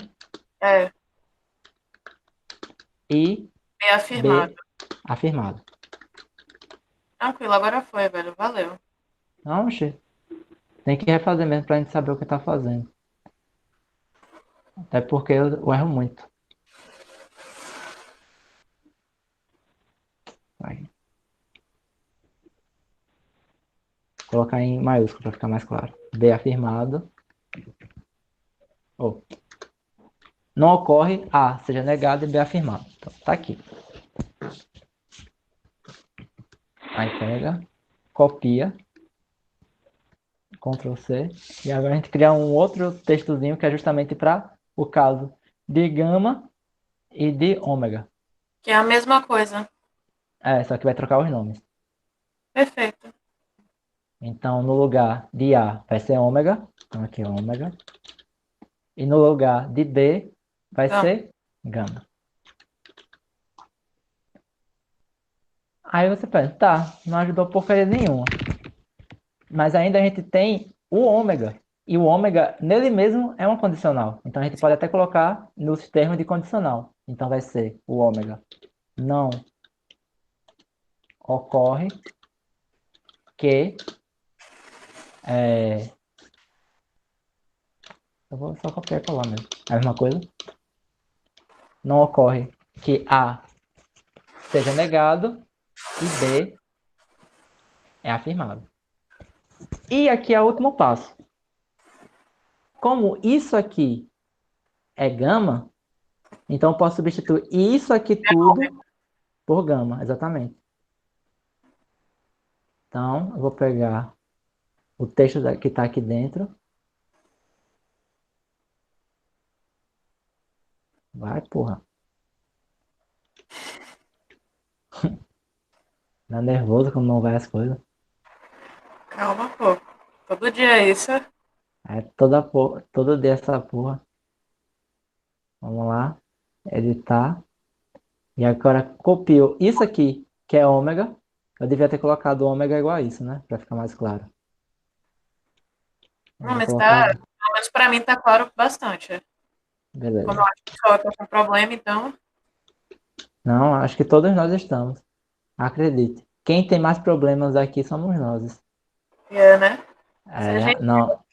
É, E é afirmado. B afirmado. Tranquilo, agora foi, velho. Valeu. Não, oxe, tem que refazer mesmo pra gente saber o que tá fazendo. Até porque eu erro muito. Vai. Vou colocar em maiúsculo para ficar mais claro. B afirmado. Oh. Não ocorre A seja negado e B afirmado. Então, tá aqui. Aí pega, copia, Ctrl C. E agora a gente cria um outro textozinho que é justamente para o caso de gama e de ômega. Que é a mesma coisa. Só que vai trocar os nomes. Perfeito. Então, no lugar de A vai ser ômega. Então, aqui é ômega. E no lugar de B vai ser gama. Aí você pensa, tá, não ajudou porcaria nenhuma. Mas ainda a gente tem o ômega. E o ômega, nele mesmo, é uma condicional. Então a gente pode até colocar nos termos de condicional. Então vai ser o ômega. Não ocorre que... eu vou só copiar e colar mesmo. É a mesma coisa. Não ocorre que A seja negado e B é afirmado. E aqui é o último passo. Como isso aqui é gama, então eu posso substituir isso aqui tudo por gama, exatamente. Então, eu vou pegar o texto que está aqui dentro. Vai, porra. Tá nervoso quando não vai as coisas. Calma, pô. Todo dia é isso. É todo dia essa porra. Vamos lá. Editar. E agora copio isso aqui, que é ômega. Eu devia ter colocado ômega igual a isso, né? Para ficar mais claro. Eu Não, vou mas tá. colocar. Pelo menos pra mim tá claro bastante. Como eu Beleza. acho que só eu tô com problema, então. Não, acho que todos nós estamos. Acredite. Quem tem mais problemas aqui somos nós. É, né? Se a É, gente não,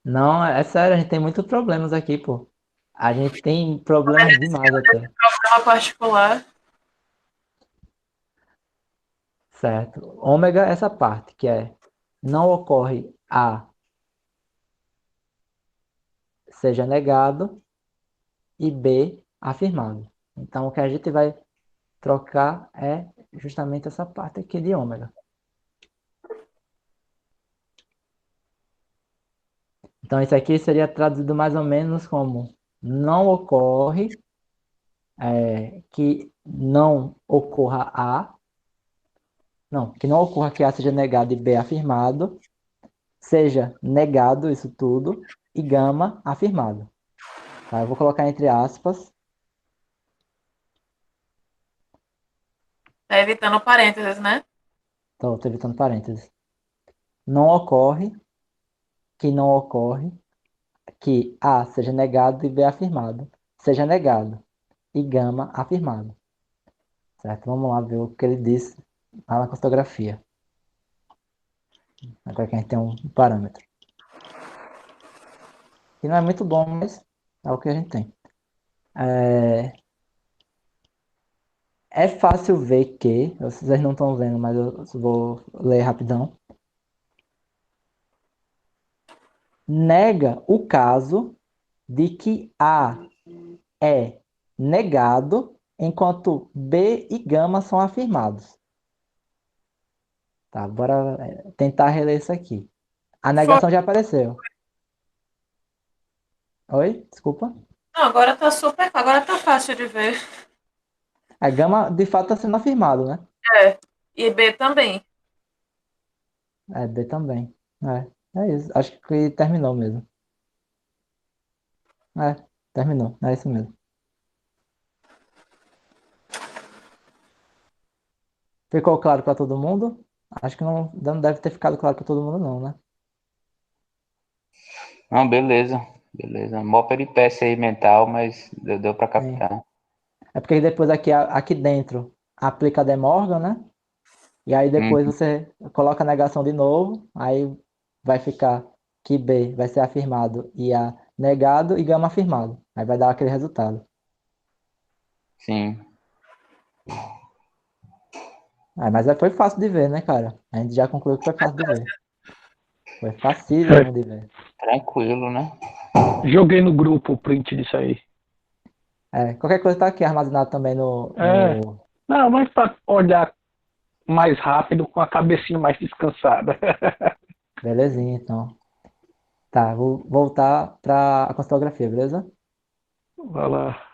não, é sério, a gente tem muitos problemas aqui, pô. A gente tem problemas demais até. tem uma particular. Certo. Ômega, essa parte, que é não ocorre A seja negado e B afirmado. Então, o que a gente vai trocar é justamente essa parte aqui de ômega. Então, isso aqui seria traduzido mais ou menos como não ocorre que não ocorra A, não, que não ocorra que A seja negado e B afirmado, seja negado isso tudo e gama afirmado. Tá? Eu vou colocar entre aspas. Tá evitando parênteses, né? Estou evitando parênteses. Não ocorre que A seja negado e B afirmado. Seja negado e gama afirmado. Certo? Vamos lá ver o que ele disse lá na criptografia. Agora que a gente tem um parâmetro. Que não é muito bom, mas é o que a gente tem. É fácil ver que, vocês não estão vendo, mas eu vou ler rapidão. Nega o caso de que A é negado enquanto B e gama são afirmados. Tá, bora tentar reler isso aqui. A negação já apareceu. Oi? Desculpa. Não, agora tá super. Agora tá fácil de ver. A gama de fato está sendo afirmado, né? É. E B também. É, B também. É isso. Acho que terminou mesmo. Terminou. É isso mesmo. Ficou claro para todo mundo? Acho que não deve ter ficado claro para todo mundo, não, né? Não, beleza. Beleza. Mó peripécia aí mental, mas deu para Sim. captar. É porque depois aqui dentro aplica a De Morgan, né? E aí depois você coloca a negação de novo, aí vai ficar que B vai ser afirmado e A negado e gama afirmado. Aí vai dar aquele resultado. Sim. Mas foi fácil de ver, né, cara? A gente já concluiu que foi fácil de ver. Foi facílimo de ver. Tranquilo, né? Joguei no grupo o print disso aí. Qualquer coisa tá aqui armazenado também no... Não, mas para olhar mais rápido, com a cabecinha mais descansada. Belezinha, então. Tá, vou voltar para a criptografia, beleza? Vai lá.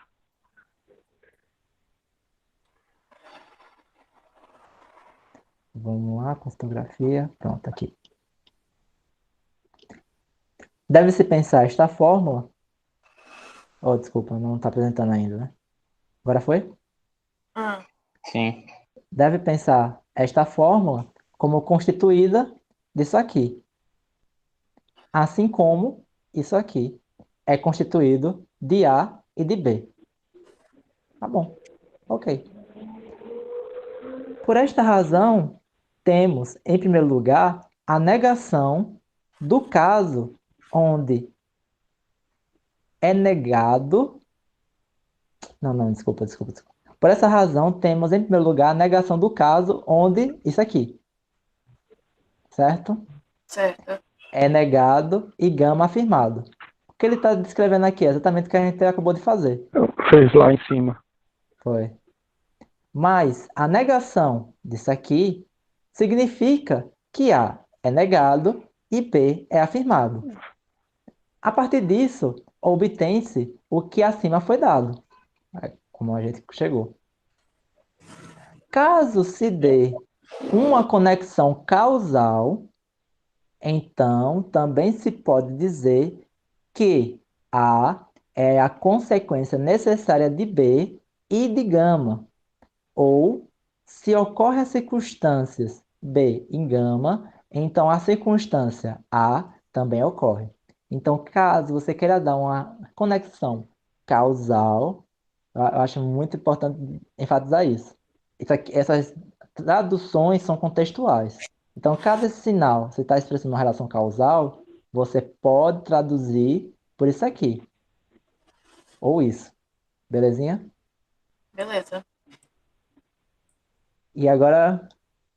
Vamos lá, criptografia. Pronto, aqui. Deve-se pensar esta fórmula. Oh, desculpa, não está apresentando ainda, né? Agora foi? Sim. Deve pensar esta fórmula como constituída disso aqui. Assim como isso aqui é constituído de A e de B. Tá bom. Ok. Por esta razão, temos, em primeiro lugar, a negação do caso onde é negado. Não, desculpa. Por essa razão, temos, em primeiro lugar, a negação do caso onde isso aqui. Certo? Certo. É negado e gama afirmado. que ele está descrevendo aqui é exatamente o que a gente acabou de fazer. Fez lá em cima. Foi. Mas a negação disso aqui significa que A é negado e B é afirmado. A partir disso, obtém-se o que acima foi dado, como a gente chegou. Caso se dê uma conexão causal, então também se pode dizer que A é a consequência necessária de B e de gama. Ou, se ocorrem as circunstâncias B em gama, então a circunstância A também ocorre. Então, caso você queira dar uma conexão causal, eu acho muito importante enfatizar isso. Essas traduções são contextuais. Então, cada sinal, você está expressando uma relação causal, você pode traduzir por isso aqui. Ou isso. Belezinha? Beleza. E agora,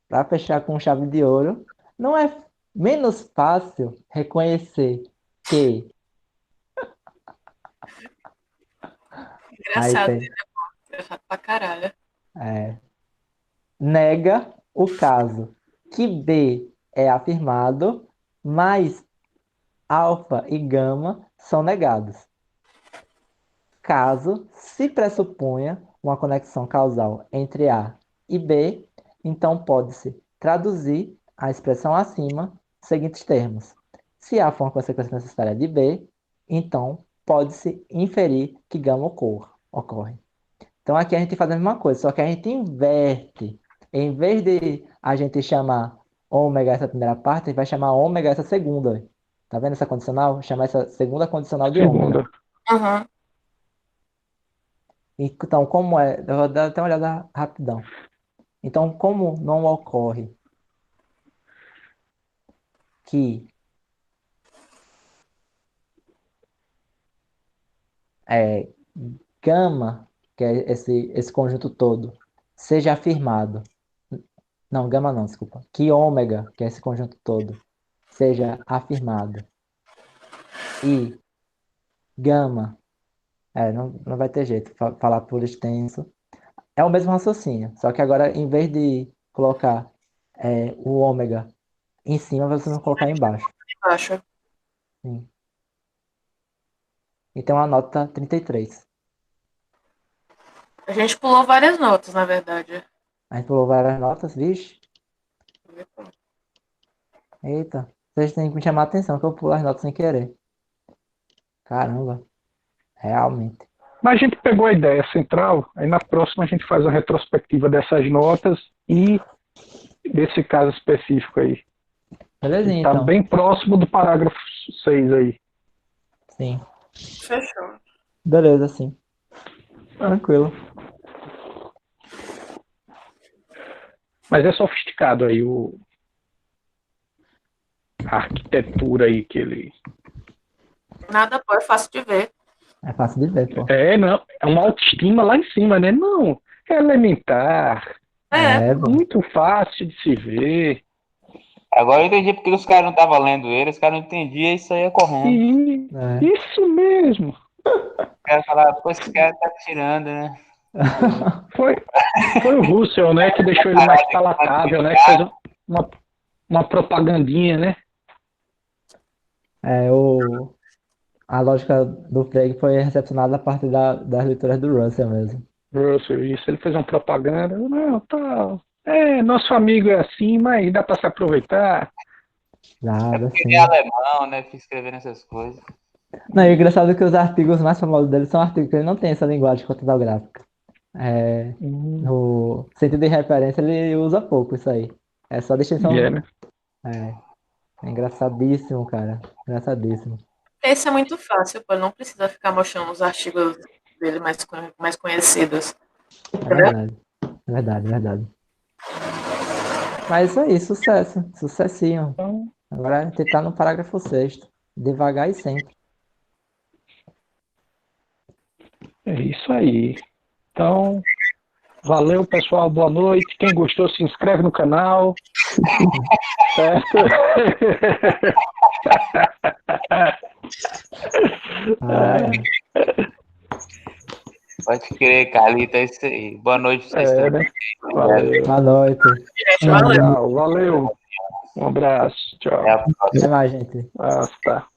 para fechar com chave de ouro, não é menos fácil reconhecer que Engraçado, tem, né? Engraçado pra caralho. nega o caso que B é afirmado, mas alfa e gama são negados. Caso se pressuponha uma conexão causal entre A e B, então pode-se traduzir a expressão acima nos seguintes termos. Se A for uma consequência necessária de B, então pode-se inferir que gama ocorre. Então aqui a gente faz a mesma coisa, só que a gente inverte. Em vez de a gente chamar ômega essa primeira parte, a gente vai chamar ômega essa segunda. Tá vendo essa condicional? Chamar essa segunda condicional de ômega. Segunda. Então, como é? Eu vou dar até uma olhada rapidão. Então, como não ocorre que gama, que é esse conjunto todo, seja afirmado. Não, gama não, desculpa. Que ômega, que é esse conjunto todo, seja afirmado. E gama, não vai ter jeito, falar por extenso. É o mesmo raciocínio, só que agora, em vez de colocar o ômega em cima, você vai colocar embaixo. Embaixo. Sim. Então a nota 33. A gente pulou várias notas, na verdade. A gente pulou várias notas, vixe. Eita, vocês têm que me chamar a atenção que eu pulo as notas sem querer. Caramba, realmente. Mas a gente pegou a ideia central, aí na próxima a gente faz a retrospectiva dessas notas e desse caso específico aí. Belezinha, Tá então. bem próximo do parágrafo 6 aí. Sim. Fechou. Beleza, sim. Tranquilo. Mas é sofisticado aí a arquitetura aí que ele... Nada, pô, é fácil de ver. É fácil de ver, pô. Não, é uma autoestima lá em cima, né? Não, é elementar, Pô. muito fácil de se ver. Agora eu entendi porque os caras não estavam lendo ele, os caras não entendiam e saía correndo. Isso mesmo. Os caras falavam, pô, esse cara tá tirando, né? Foi o Russell, né, que deixou ele mais palatável, né? Que fez uma propagandinha, né? A lógica do Frege foi recepcionada a partir das leituras do Russell mesmo. Russell, isso, ele fez uma propaganda. Não, tá. Nosso amigo é assim, mas dá pra se aproveitar. Nada, Porque sim. ele é alemão, né? Fica escrevendo essas coisas. Não, e o engraçado é que os artigos mais famosos dele são artigos que ele não tem essa linguagem ortográfica. No sentido de referência, ele usa pouco isso aí. É só distinção. Né? É engraçadíssimo, cara. Engraçadíssimo. Esse é muito fácil, pô. Não precisa ficar mostrando os artigos dele mais conhecidos. É verdade. É verdade, é verdade. Mas isso aí, sucesso. Sucessinho. Agora a gente tá no parágrafo 6º. Devagar e sempre. É isso aí. Então, valeu, pessoal. Boa noite. Quem gostou, se inscreve no canal. Certo? Pode crer, Carlito, é isso aí. Boa noite pra vocês também. Né? Valeu. Boa noite. Gente, valeu. Tchau, valeu. Um abraço. Tchau. Até a próxima. Até mais, gente. Tá.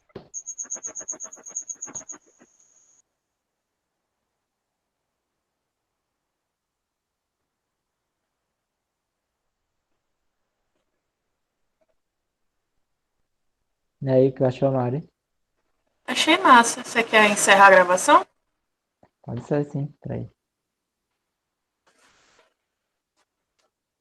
E aí, que achou, Mari? Achei massa. Você quer encerrar a gravação? Pode ser sim, peraí.